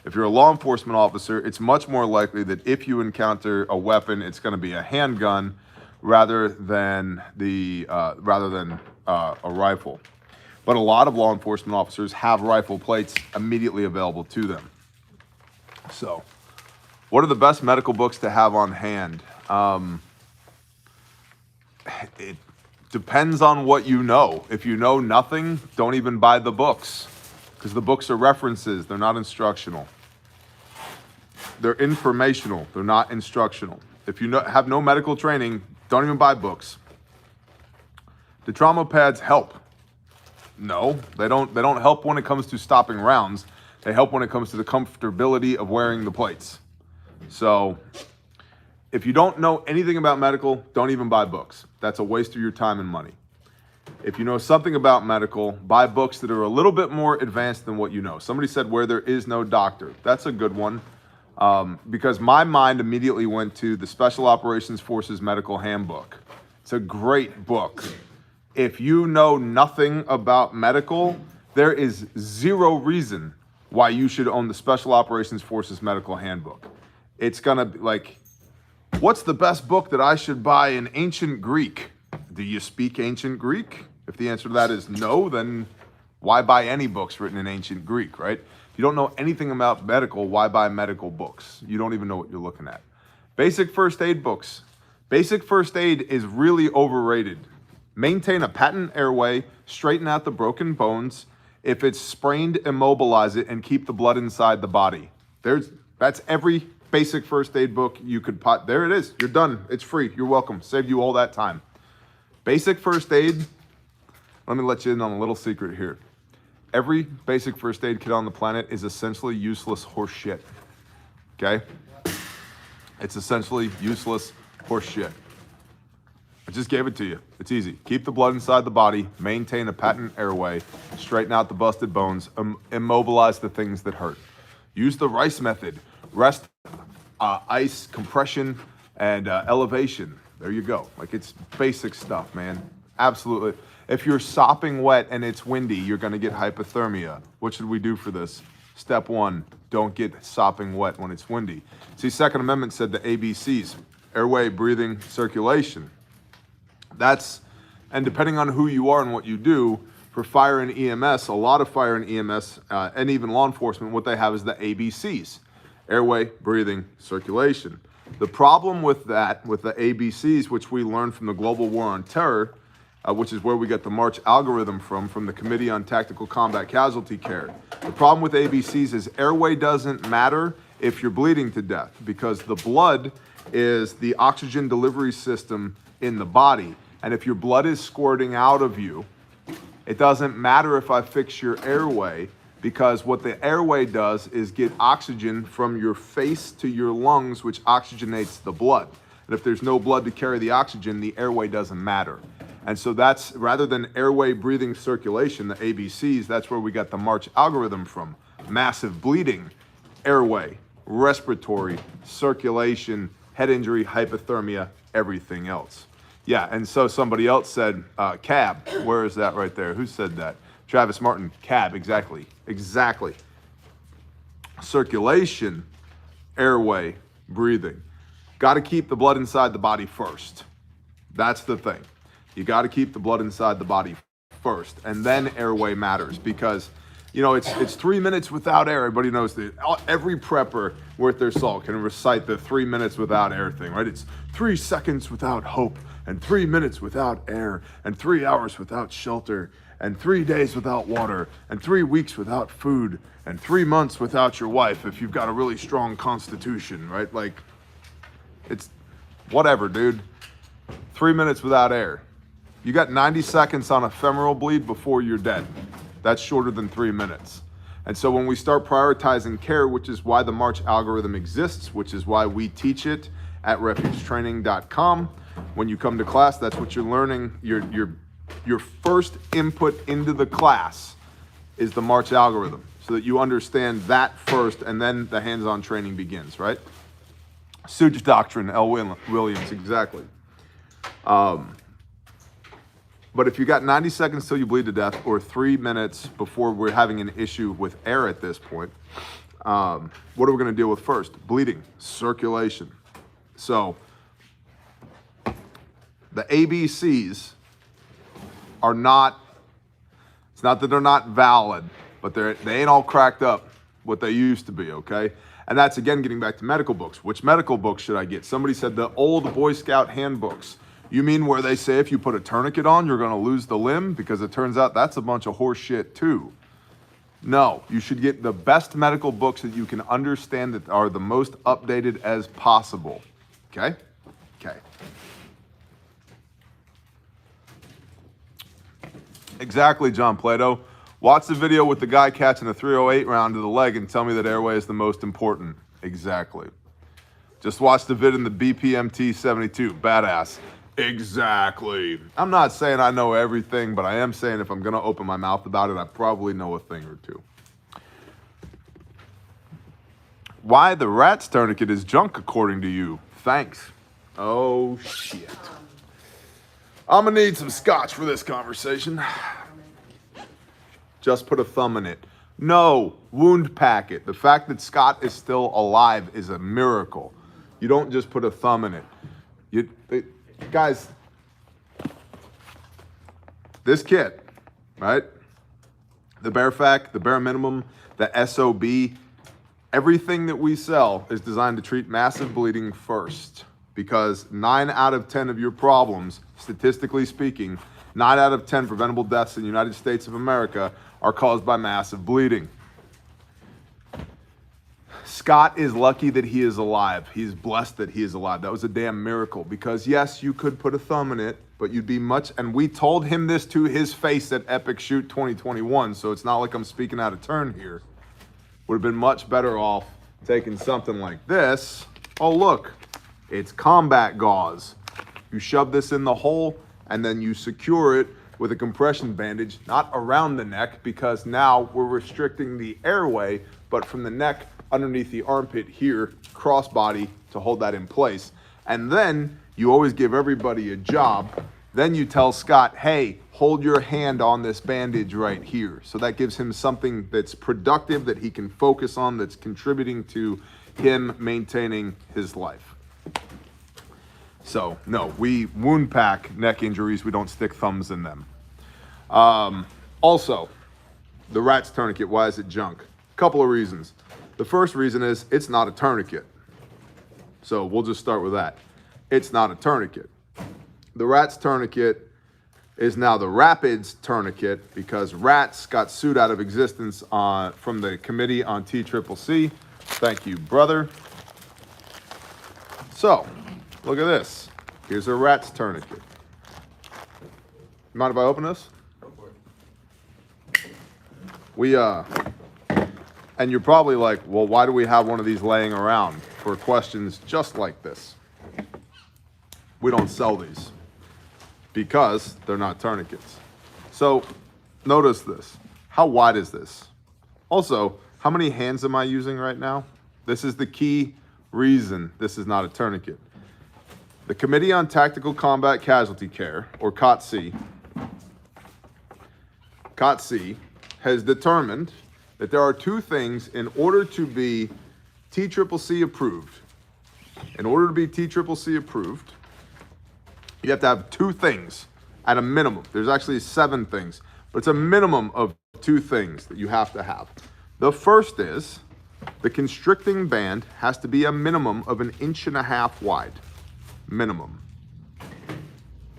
If you're a law enforcement officer, it's much more likely that if you encounter a weapon, it's going to be a handgun rather than a rifle. But a lot of law enforcement officers have rifle plates immediately available to them. So, what are the best medical books to have on hand? It depends on what you know. If you know nothing, don't even buy the books, because the books are references. They're not instructional. They're informational. They're not instructional. If you have no medical training, don't even buy books. Do trauma pads help? No, they don't help when it comes to stopping rounds. They help when it comes to the comfortability of wearing the plates. So if you don't know anything about medical, don't even buy books. That's a waste of your time and money. If you know something about medical, buy books that are a little bit more advanced than what you know. Somebody said Where There Is No Doctor. That's a good one, because my mind immediately went to the Special Operations Forces Medical Handbook. It's a great book. If you know nothing about medical, there is zero reason why you should own the Special Operations Forces Medical Handbook. It's gonna be like, what's the best book that I should buy in ancient Greek? Do you speak ancient Greek? If the answer to that is no, then why buy any books written in ancient Greek, right? If you don't know anything about medical, why buy medical books? You don't even know what you're looking at. Basic first aid books. Basic first aid is really overrated. Maintain a patent airway, straighten out the broken bones. If it's sprained, immobilize it and keep the blood inside the body. That's every basic first aid book you could pot. There it is. You're done. It's free. You're welcome. Saved you all that time. Basic first aid. Let me let you in on a little secret here. Every basic first aid kit on the planet is essentially useless horse shit. Okay? It's essentially useless horse shit. I just gave it to you. It's easy. Keep the blood inside the body, maintain a patent airway, straighten out the busted bones, immobilize the things that hurt. Use the Rice method. Rest, ice, compression, and elevation. There you go. Like, it's basic stuff, man. Absolutely. If you're sopping wet and it's windy, you're going to get hypothermia. What should we do for this? Step 1, don't get sopping wet when it's windy. See, Second Amendment said the ABCs, airway, breathing, circulation. And depending on who you are and what you do, for fire and EMS, a lot of fire and EMS, and even law enforcement, what they have is the ABCs, airway, breathing, circulation. The problem with that, with the ABCs, which we learned from the Global War on Terror, which is where we get the March algorithm from the Committee on Tactical Combat Casualty Care. The problem with ABCs is airway doesn't matter if you're bleeding to death, because the blood is the oxygen delivery system in the body. And if your blood is squirting out of you, it doesn't matter if I fix your airway, because what the airway does is get oxygen from your face to your lungs, which oxygenates the blood. And if there's no blood to carry the oxygen, the airway doesn't matter. And so that's, rather than airway, breathing, circulation, the ABCs, that's where we got the March algorithm from. Massive bleeding, airway, respiratory, circulation, head injury, hypothermia, everything else. Yeah, and so somebody else said, cab. Where is that right there? Who said that? Travis Martin, cab, exactly. Exactly. Circulation, airway, breathing. Got to keep the blood inside the body first. That's the thing. You got to keep the blood inside the body first, and then airway matters, because, you know, it's 3 minutes without air. Everybody knows that. Every prepper worth their salt can recite the 3 minutes without air thing, right? It's 3 seconds without hope, and 3 minutes without air, and 3 hours without shelter, and 3 days without water, and 3 weeks without food, and 3 months without your wife if you've got a really strong constitution, right? Like, it's whatever, dude. 3 minutes without air. You got 90 seconds on a femoral bleed before you're dead. That's shorter than 3 minutes. And so when we start prioritizing care, which is why the March algorithm exists, which is why we teach it at refugetraining.com, when you come to class, that's what you're learning. Your first input into the class is the March algorithm, so that you understand that first, and then the hands-on training begins, right? Suge doctrine, L. Williams, exactly. But if you got 90 seconds till you bleed to death, or 3 minutes before we're having an issue with air at this point, what are we going to deal with first? Bleeding, circulation. So the ABCs are not, it's not that they're not valid, but they ain't all cracked up what they used to be, okay? And that's, again, getting back to medical books. Which medical books should I get? Somebody said the old Boy Scout handbooks. You mean where they say if you put a tourniquet on, you're going to lose the limb? Because it turns out that's a bunch of horse shit too. No, you should get the best medical books that you can understand, that are the most updated as possible. Okay? Okay. Exactly, John Plato. Watch the video with the guy catching a 308 round to the leg and tell me that airway is the most important. Exactly. Just watch the vid in the BPMT 72. Badass. Exactly. I'm not saying I know everything, but I am saying if I'm going to open my mouth about it, I probably know a thing or two. Why the rat's tourniquet is junk, according to you. Thanks. Oh, shit. I'm going to need some scotch for this conversation. Just put a thumb in it. No, wound packet. The fact that Scott is still alive is a miracle. You don't just put a thumb in it. Guys, this kit, right? The bare fact, the bare minimum, the SOB, everything that we sell is designed to treat massive bleeding first, because 9 out of 10 of your problems, statistically speaking, 9 out of 10 preventable deaths in the United States of America are caused by massive bleeding. Scott is lucky that he is alive. He's blessed that he is alive. That was a damn miracle, because yes, you could put a thumb in it, but you'd be much, and we told him this to his face at Epic Shoot 2021, so it's not like I'm speaking out of turn here. Would have been much better off taking something like this. Oh look, it's combat gauze. You shove this in the hole and then you secure it with a compression bandage, not around the neck, because now we're restricting the airway, but from the neck underneath the armpit here, crossbody, to hold that in place. And then you always give everybody a job. Then you tell Scott, hey, hold your hand on this bandage right here. So that gives him something that's productive, that he can focus on, that's contributing to him maintaining his life. So no, we wound pack neck injuries. We don't stick thumbs in them. Also, the rat's tourniquet, why is it junk? Couple of reasons. The first reason is it's not a tourniquet. So we'll just start with that. It's not a tourniquet. The rat's tourniquet is now the Rapids tourniquet, because rats got sued out of existence from the Committee on TCCC. Thank you, brother. So, look at this. Here's a rat's tourniquet. Mind if I open this? Go for it. And you're probably like, well, why do we have one of these laying around for questions just like this? We don't sell these because they're not tourniquets. So notice this. How wide is this? Also, how many hands am I using right now? This is the key reason this is not a tourniquet. The Committee on Tactical Combat Casualty Care, or COTC, has determined that there are two things in order to be TCCC approved. In order to be TCCC approved, you have to have two things at a minimum. There's actually 7 things, but it's a minimum of 2 things that you have to have. The first is the constricting band has to be a minimum of 1.5 inches wide. Minimum.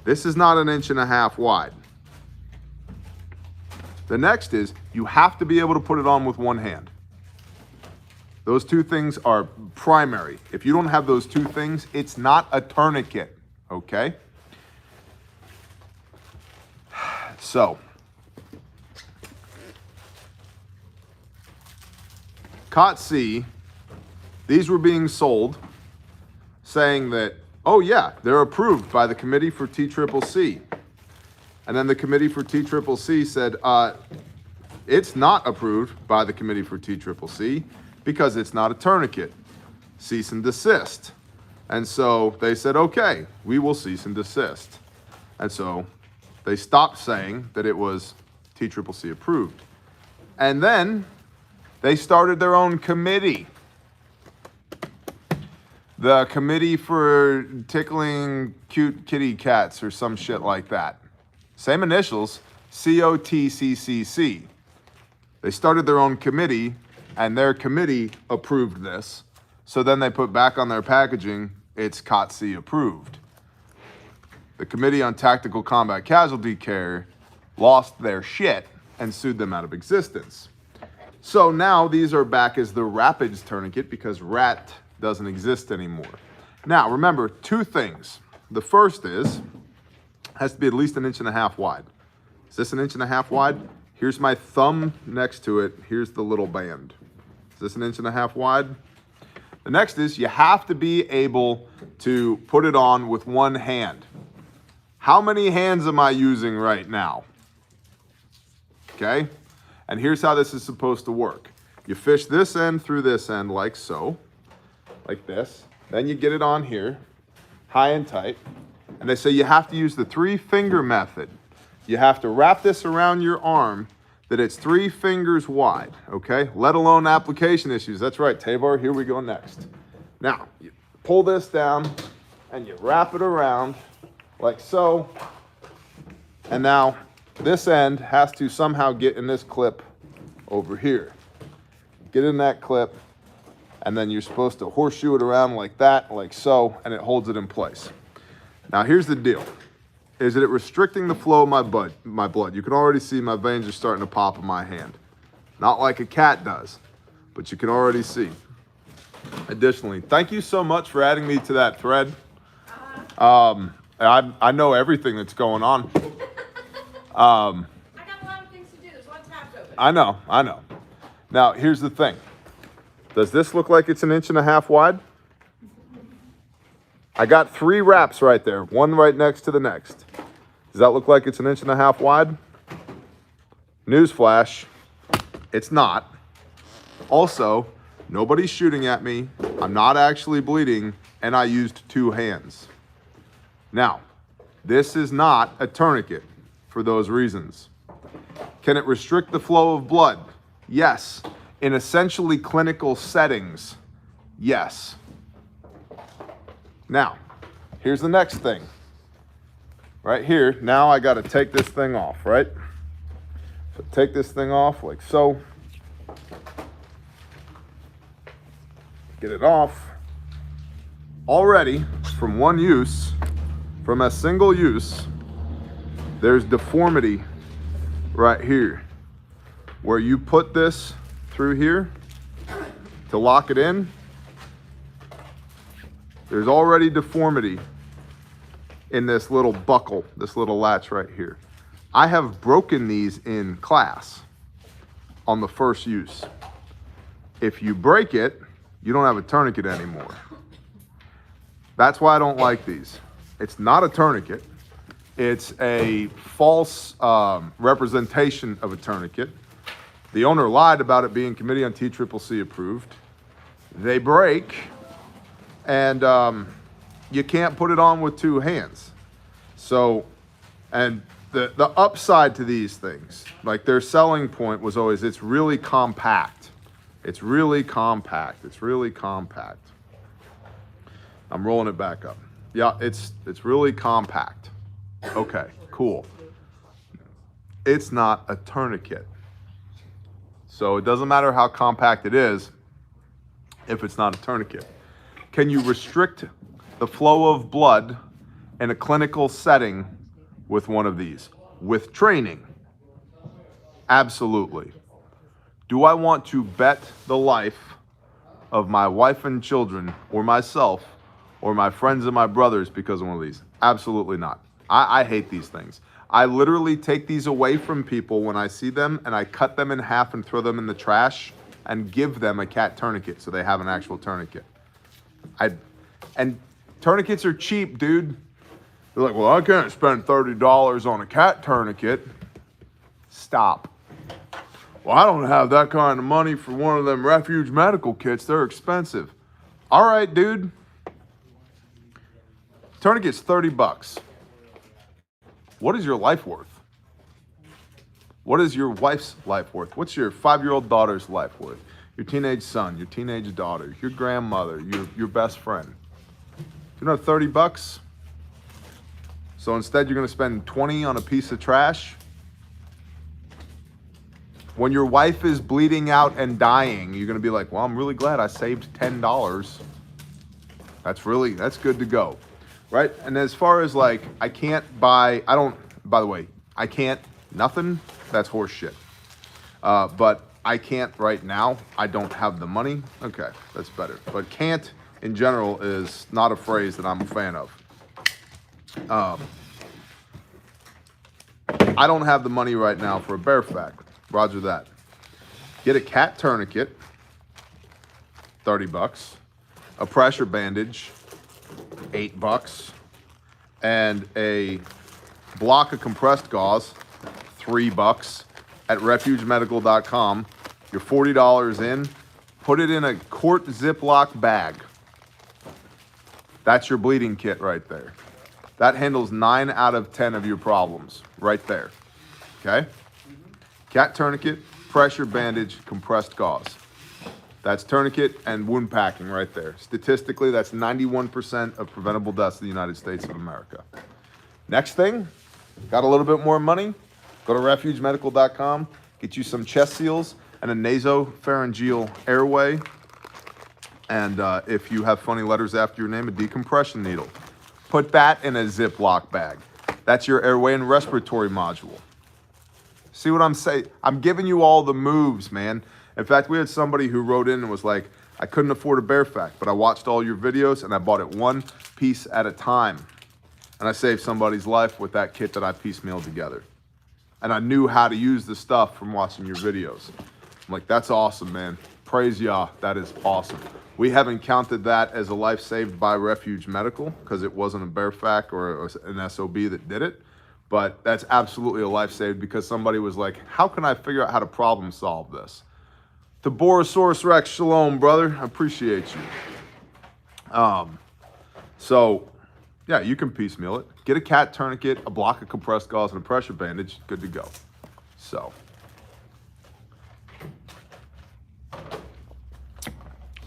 This is not 1.5 inches wide. The next is you have to be able to put it on with one hand. Those 2 things are primary. If you don't have those 2 things, it's not a tourniquet, okay? So, COTC, these were being sold saying that, oh yeah, they're approved by the Committee for TCCC. And then the Committee for TCCC said, it's not approved by the Committee for TCCC because it's not a tourniquet. Cease and desist. And so they said, okay, we will cease and desist. And so they stopped saying that it was TCCC approved. And then they started their own committee. The Committee for Tickling Cute Kitty Cats or some shit like that. Same initials, COTCCC. They started their own committee, and their committee approved this. So then they put back on their packaging, it's COTC approved. The Committee on Tactical Combat Casualty Care lost their shit and sued them out of existence. So now these are back as the Rapids tourniquet because rat doesn't exist anymore. Now remember 2 things. The first is, has to be at least 1.5 inches wide. Is this 1.5 inches wide? Here's my thumb next to it. Here's the little band. Is this 1.5 inches wide? The next is you have to be able to put it on with one hand. How many hands am I using right now? Okay? And here's how this is supposed to work. You fish this end through this end like so, like this. Then you get it on here, high and tight. And they say you have to use the 3-finger method. You have to wrap this around your arm, that it's 3 fingers wide, okay? Let alone application issues. That's right, Tavar, here we go next. Now, you pull this down and you wrap it around like so. And now this end has to somehow get in this clip over here. Get in that clip, and then you're supposed to horseshoe it around like that, like so, and it holds it in place. Now here's the deal. Is that it restricting the flow of my blood. You can already see my veins are starting to pop in my hand. Not like a cat does, but you can already see. Additionally, thank you so much for adding me to that thread. I know everything that's going on. I got a lot of things to do. There's a lot of tabs open. I know. Now, here's the thing. Does this look like it's 1.5 inches wide? I got 3 wraps right there, one right next to the next. Does that look like it's 1.5 inches wide? Newsflash, it's not. Also, nobody's shooting at me. I'm not actually bleeding, and I used 2 hands. Now, this is not a tourniquet for those reasons. Can it restrict the flow of blood? Yes. In essentially clinical settings, yes. Now, here's the next thing. Right here, now I got to take this thing off, right? So take this thing off like so. Get it off. Already, from one use, from a single use, there's deformity right here. Where you put this through here to lock it in, there's already deformity in this little buckle, this little latch right here. I have broken these in class on the first use. If you break it, you don't have a tourniquet anymore. That's why I don't like these. It's not a tourniquet. It's a false representation of a tourniquet. The owner lied about it being Committee on TCCC approved. They break, and you can't put it on with 2 hands. So, and the upside to these things, like their selling point was always, it's really compact. It's really compact. It's really compact. I'm rolling it back up. Yeah, it's really compact. Okay, cool. It's not a tourniquet. So it doesn't matter how compact it is if it's not a tourniquet. Can you restrict the flow of blood in a clinical setting with one of these? With training? Absolutely. Do I want to bet the life of my wife and children or myself or my friends and my brothers because of one of these? Absolutely not. I hate these things. I literally take these away from people when I see them, and I cut them in half and throw them in the trash and give them a cat tourniquet so they have an actual tourniquet. And tourniquets are cheap, dude. They're like, well, I can't spend $30 on a cat tourniquet. Stop. Well, I don't have that kind of money for one of them refuge medical kits. They're expensive. All right, dude. Tourniquet's $30. What is your life worth? What is your wife's life worth? What's your 5-year-old daughter's life worth? Your teenage son, your teenage daughter, your grandmother, your best friend. You know, $30? So instead you're gonna spend 20 on a piece of trash? When your wife is bleeding out and dying, you're gonna be like, well, I'm really glad I saved $10. That's good to go. Right? And as far as like, I can't, that's horse shit. But I can't right now, I don't have the money. Okay, that's better. But can't in general is not a phrase that I'm a fan of. I don't have the money right now for a bear fact. Roger that. Get a cat tourniquet, $30. A pressure bandage, $8, and a block of compressed gauze, $3 at refugemedical.com. You're $40 in. Put it in a quart Ziploc bag. That's your bleeding kit right there. That handles 9 out of 10 of your problems right there. Okay? Cat tourniquet, pressure bandage, compressed gauze. That's tourniquet and wound packing right there. Statistically, that's 91% of preventable deaths in the United States of America. Next thing, got a little bit more money? Go to refugemedical.com, get you some chest seals and a nasopharyngeal airway. And if you have funny letters after your name, a decompression needle. Put that in a Ziploc bag. That's your airway and respiratory module. See what I'm saying? I'm giving you all the moves, man. In fact, we had somebody who wrote in and was like, I couldn't afford a bear fact, but I watched all your videos and I bought it one piece at a time. And I saved somebody's life with that kit that I piecemealed together. And I knew how to use the stuff from watching your videos. I'm like, that's awesome, man. Praise Yah, that is awesome. We haven't counted that as a life saved by Refuge Medical because it wasn't a bear fact or an SOB that did it. But that's absolutely a life saved because somebody was like, how can I figure out how to problem solve this? To Borosaurus Rex, shalom, brother. I appreciate you. So, yeah, you can piecemeal it. Get a cat tourniquet, a block of compressed gauze, and a pressure bandage. Good to go. So,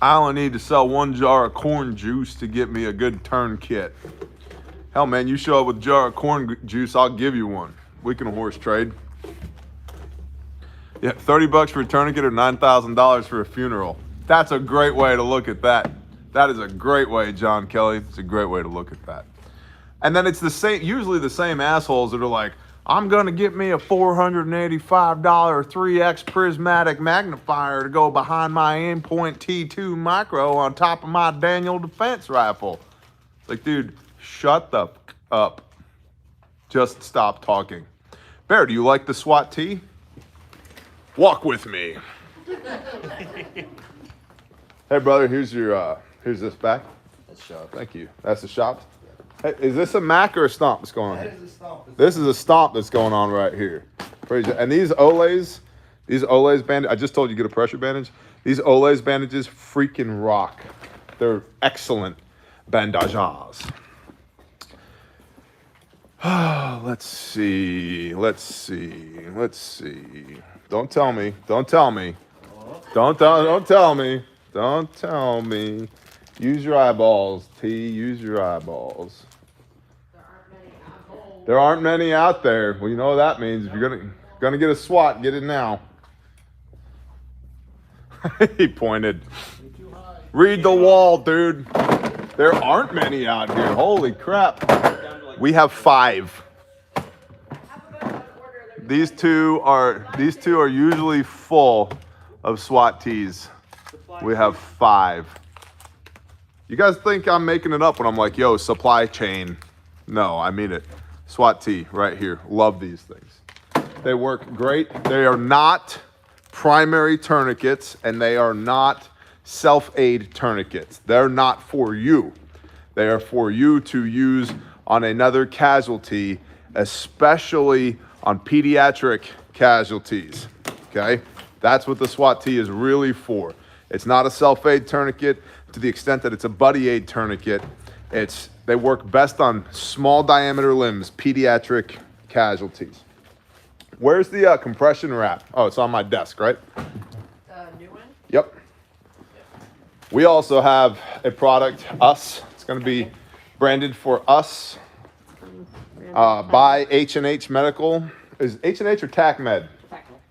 I only need to sell 1 jar of corn juice to get me a good tourniquet. Hell, man, you show up with a jar of corn juice, I'll give you one. We can horse trade. Yeah, $30 for a tourniquet or $9,000 for a funeral. That's a great way to look at that. That is a great way, John Kelly. It's a great way to look at that. And then it's the same, usually the same assholes that are like, I'm gonna get me a $485 3X prismatic magnifier to go behind my Aimpoint T2 micro on top of my Daniel defense rifle. Like, dude, shut the f up. Just stop talking. Bear, do you like the SWAT T? Walk with me. Hey, brother, here's this back. That's sharp. Thank you. That's the shop. Hey, is this a Mac or a stomp that's going on here? That is a stomp. This is a stomp that's going on right here. And these Olays bandage, I just told you get a pressure bandage. These Olays bandages freaking rock. They're excellent bandages. Let's see. Don't tell me. Don't tell me. Use your eyeballs, T. Use your eyeballs. There aren't many out there. Well, you know what that means. If you're gonna get a SWAT, get it now. He pointed. Read the wall, dude. There aren't many out here. Holy crap. We have 5. These two are usually full of SWAT tees. We have 5. You guys think I'm making it up when I'm like, yo, supply chain. No, I mean it. SWAT tee right here. Love these things. They work great. They are not primary tourniquets and they are not self-aid tourniquets. They're not for you. They are for you to use on another casualty, especially on pediatric casualties, okay? That's what the SWAT tee is really for. It's not a self-aid tourniquet to the extent that it's a buddy aid tourniquet. They work best on small diameter limbs, pediatric casualties. Where's the compression wrap? Oh, it's on my desk, right? New one? Yep. We also have a product, Us. It's gonna be branded for Us by H&H Medical. Is H&H or TACMed?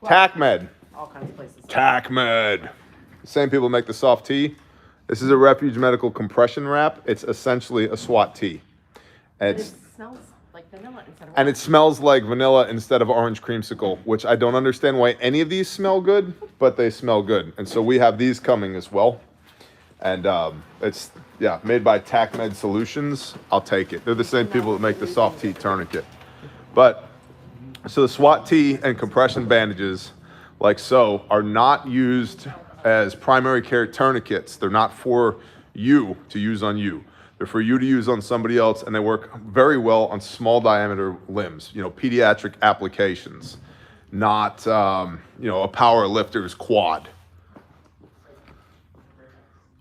TACMed. All kinds of places. TACMed. The same people make the soft tee. This is a Refuge Medical compression wrap. It's essentially a SWAT tee. It smells like vanilla instead of And it smells like vanilla instead of orange creamsicle, which I don't understand why any of these smell good, but they smell good. And so we have these coming as well. And it's, yeah, made by TACMed Solutions. I'll take it. They're the same people that make the soft tee tourniquet. But, so the SWAT tee and compression bandages, like so, are not used as primary care tourniquets. They're not for you to use on you. They're for you to use on somebody else, and they work very well on small diameter limbs, you know, pediatric applications, not, you know, a power lifter's quad.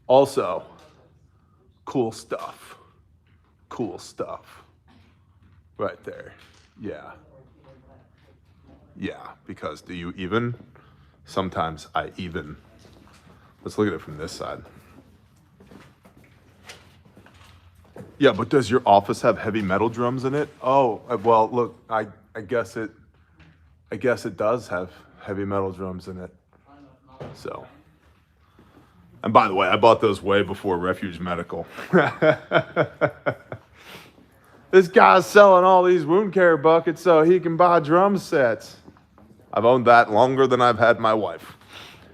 Also, cool stuff. Cool stuff. Right there. Yeah. Yeah, because do you even? Sometimes I even. Let's look at it from this side. Yeah, but does your office have heavy metal drums in it? Oh, well, look, I guess it does have heavy metal drums in it. So. And by the way, I bought those way before Refuge Medical. This guy's selling all these wound care buckets so he can buy drum sets. I've owned that longer than I've had my wife.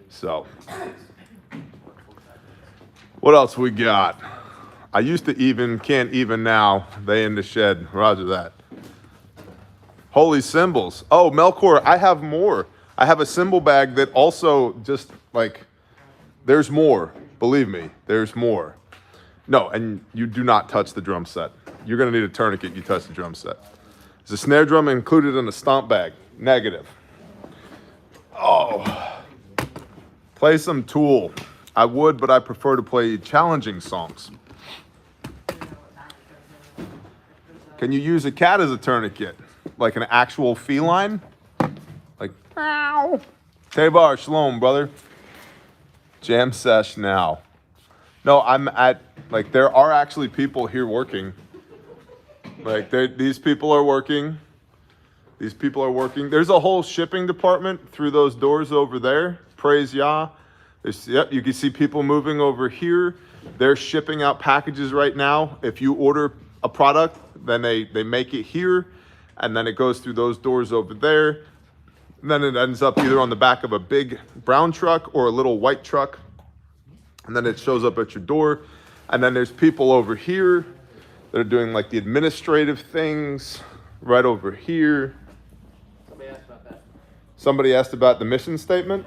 So, what else we got? I used to even, can't even now. They in the shed. Roger that. Holy symbols. Oh, Melkor, I have more. I have a symbol bag that also just like, there's more. Believe me, there's more. No, and you do not touch the drum set. You're going to need a tourniquet. You touch the drum set. Is a snare drum included in a stomp bag? Negative. Oh. Play some Tool. I would, but I prefer to play challenging songs. Can you use a cat as a tourniquet? Like an actual feline? Like, meow. Tebar, shalom, brother. Jam sesh now. No, I'm at, like, there are actually people here working. Like, these people are working. These people are working. There's a whole shipping department through those doors over there. Praise Yah. Yep, you can see people moving over here. They're shipping out packages right now. If you order a product, then they make it here, and then it goes through those doors over there. And then it ends up either on the back of a big brown truck or a little white truck. And then it shows up at your door. And then there's people over here that are doing like the administrative things right over here. Somebody asked about that. Somebody asked about the mission statement.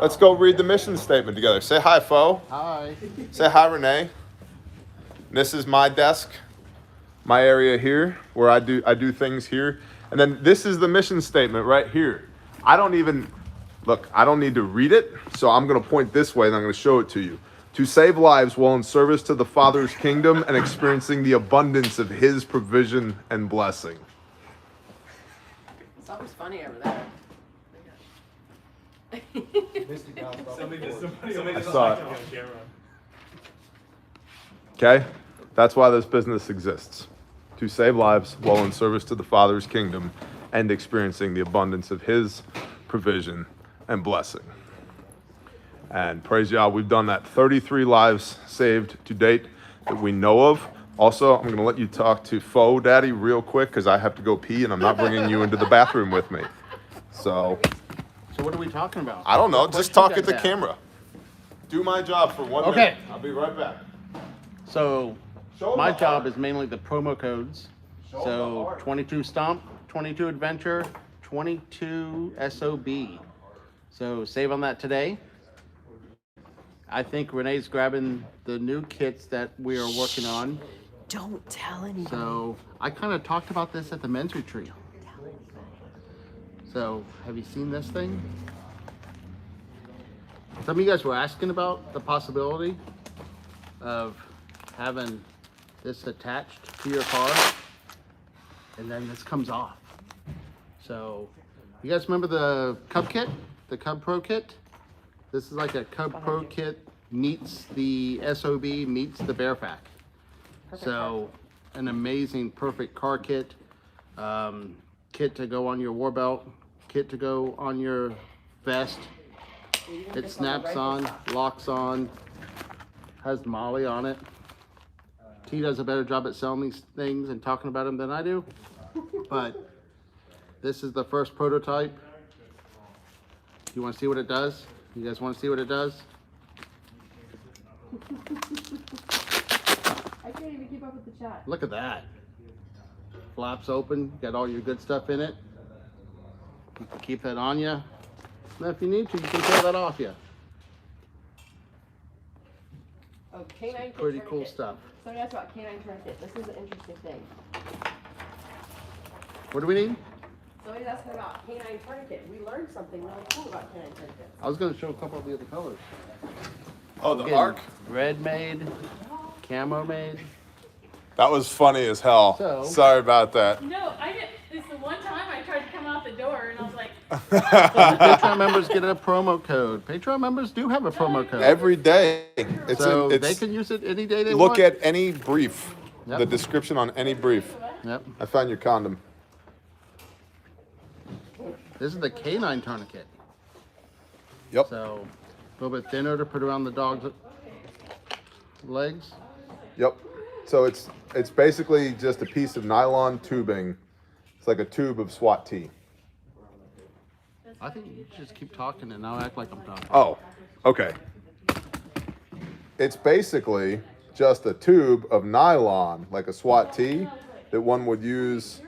Let's go read the mission statement together. Say hi, Fo. Hi. Say hi, Renee. This is my desk, my area here, where I do things here. And then this is the mission statement right here. I don't need to read it, so I'm going to point this way and I'm going to show it to you. To save lives while in service to the Father's kingdom and experiencing the abundance of His provision and blessing. Something's funny over there. I saw it. Okay? That's why this business exists. To save lives while in service to the Father's kingdom and experiencing the abundance of His provision and blessing. And praise Yah, we've done that. 33 lives saved to date that we know of. Also, I'm going to let you talk to Fo Daddy real quick because I have to go pee and I'm not bringing you into the bathroom with me. So what are we talking about? I don't know. What Just questions talk at the you guys have? camera. Do my job for 1 Okay. minute. I'll be right back. So Show 'em my the job heart. is mainly the promo codes. Show 'em the So heart. 22 Stomp, 22 Adventure, 22 SOB. So save on that today. I think Renee's grabbing the new kits that we are working on. Don't tell anybody. So I kind of talked about this at the men's retreat. So have you seen this thing? Some of you guys were asking about the possibility of having this attached to your car and then this comes off. So you guys remember the Cub kit, the Cub Pro kit? This is like a Cub Pro kit meets the SOB meets the Bearpack. So an amazing, perfect car kit. Kit to go on your war belt, kit to go on your vest. It snaps on, locks on, has Molly on it. T does a better job at selling these things and talking about them than I do. But this is the first prototype. You want to see what it does? You guys want to see what it does? I can't even keep up with the chat. Look at that. Flaps open, got all your good stuff in it. You can keep that on you. And if you need to, you can tear that off you. Oh, canine Pretty tourniquet. cool stuff. Somebody asked about canine tourniquet. This is an interesting thing. What do we need? Somebody's asking about canine tourniquet. We learned something really cool about canine tourniquets. I was going to show a couple of the other colors. Oh, the Getting arc? Red made, camo made. That was funny as hell. So- Sorry about that. No, I didn't. This the one time I tried to come out the door and I was like, Patreon members get a promo code. Patreon members do have a promo code. Every day. It's So it's, they can use it any day they look want. at any brief. Yep. The description on any brief. Yep. I found your condom. This is the Canine Tourniquet. Yep. So a little bit thinner to put around the dog's legs. Yep. So it's basically just a piece of nylon tubing. It's like a tube of SWAT T. I think you should just keep talking and I'll act like I'm talking. Oh, okay. It's basically just a tube of nylon, like a SWAT T, that one would use.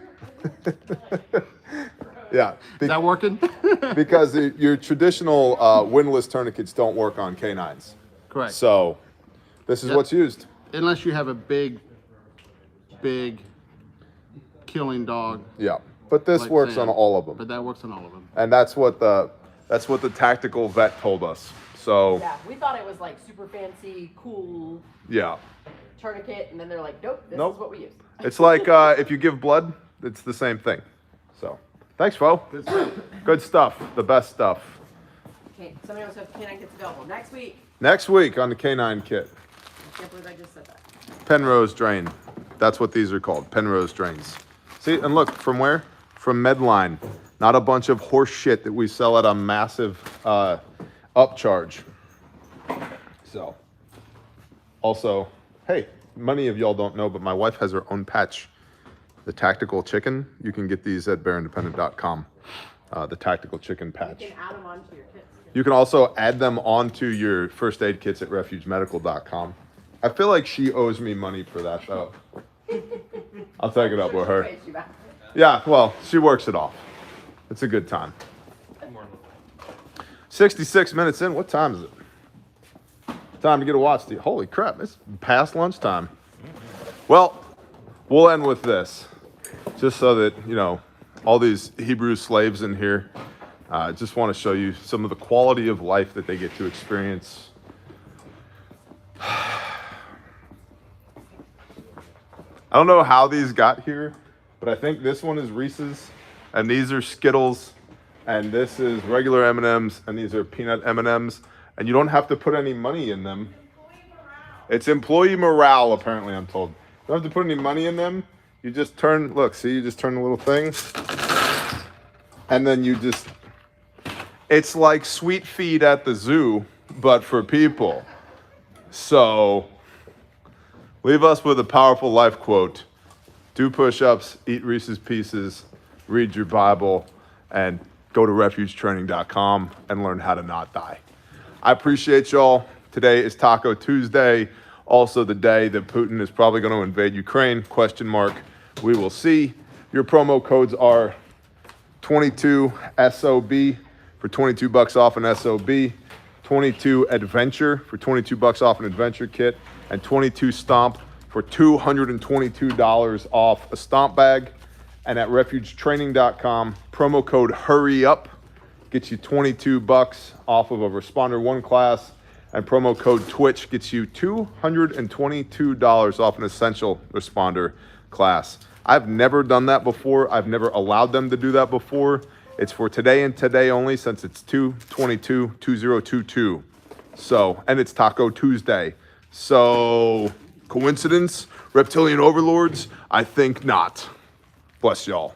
Yeah. Is that working? Because your traditional windlass tourniquets don't work on canines. Correct. So this is Yep. what's used. Unless you have a big killing dog. Yeah. But this like works Sam. on all of them. But that works on all of them. And that's what the tactical vet told us. So Yeah, we thought it was like super fancy, cool yeah. tourniquet, and then they're like, nope, this Nope. is what we use. It's like if you give blood, it's the same thing. So thanks, Fo. Good stuff. The best stuff. Okay, somebody else have canine kits available next week. Next week on the canine kit, I can't believe I just said that. Penrose drain. That's what these are called, Penrose drains. See, and look, from where? From Medline. Not a bunch of horse shit that we sell at a massive upcharge. So, also, hey, many of y'all don't know, but my wife has her own patch. The Tactical Chicken. You can get these at bearindependent.com. The Tactical Chicken patch. You can add them onto your kits. You can also add them onto your first aid kits at refugemedical.com. I feel like she owes me money for that, though. I'll take it up with her. Pays you back. Yeah, well, she works it off. It's a good time. 66 minutes in. What time is it? Time to get a watch. Holy crap, it's past lunchtime. Well, we'll end with this. Just so that, you know, all these Hebrew slaves in here, I just want to show you some of the quality of life that they get to experience. I don't know how these got here, but I think this one is Reese's, and these are Skittles, and this is regular M&Ms, and these are peanut M&Ms, and you don't have to put any money in them. It's employee morale, apparently, I'm told. You don't have to put any money in them. You just turn, look, see, you just turn the little thing, and then you just, it's like Sweet Feed at the zoo, but for people. So, leave us with a powerful life quote. Do push-ups, eat Reese's Pieces, read your Bible, and go to refugetraining.com and learn how to not die. I appreciate y'all. Today is Taco Tuesday, also the day that Putin is probably going to invade Ukraine, ? We will see. Your promo codes are 22SOB for $22 off an SOB, 22 Adventure for $22 off an Adventure kit, and 22 Stomp for $222 off a Stomp bag. And at refugetraining.com, promo code Hurry Up gets you $22 off of a Responder 1 class, and promo code Twitch gets you $222 off an Essential Responder class. I've never done that before. I've never allowed them to do that before. It's for today and today only, since it's 2/22/2022. So, and it's Taco Tuesday. So, coincidence? Reptilian overlords? I think not. Bless y'all.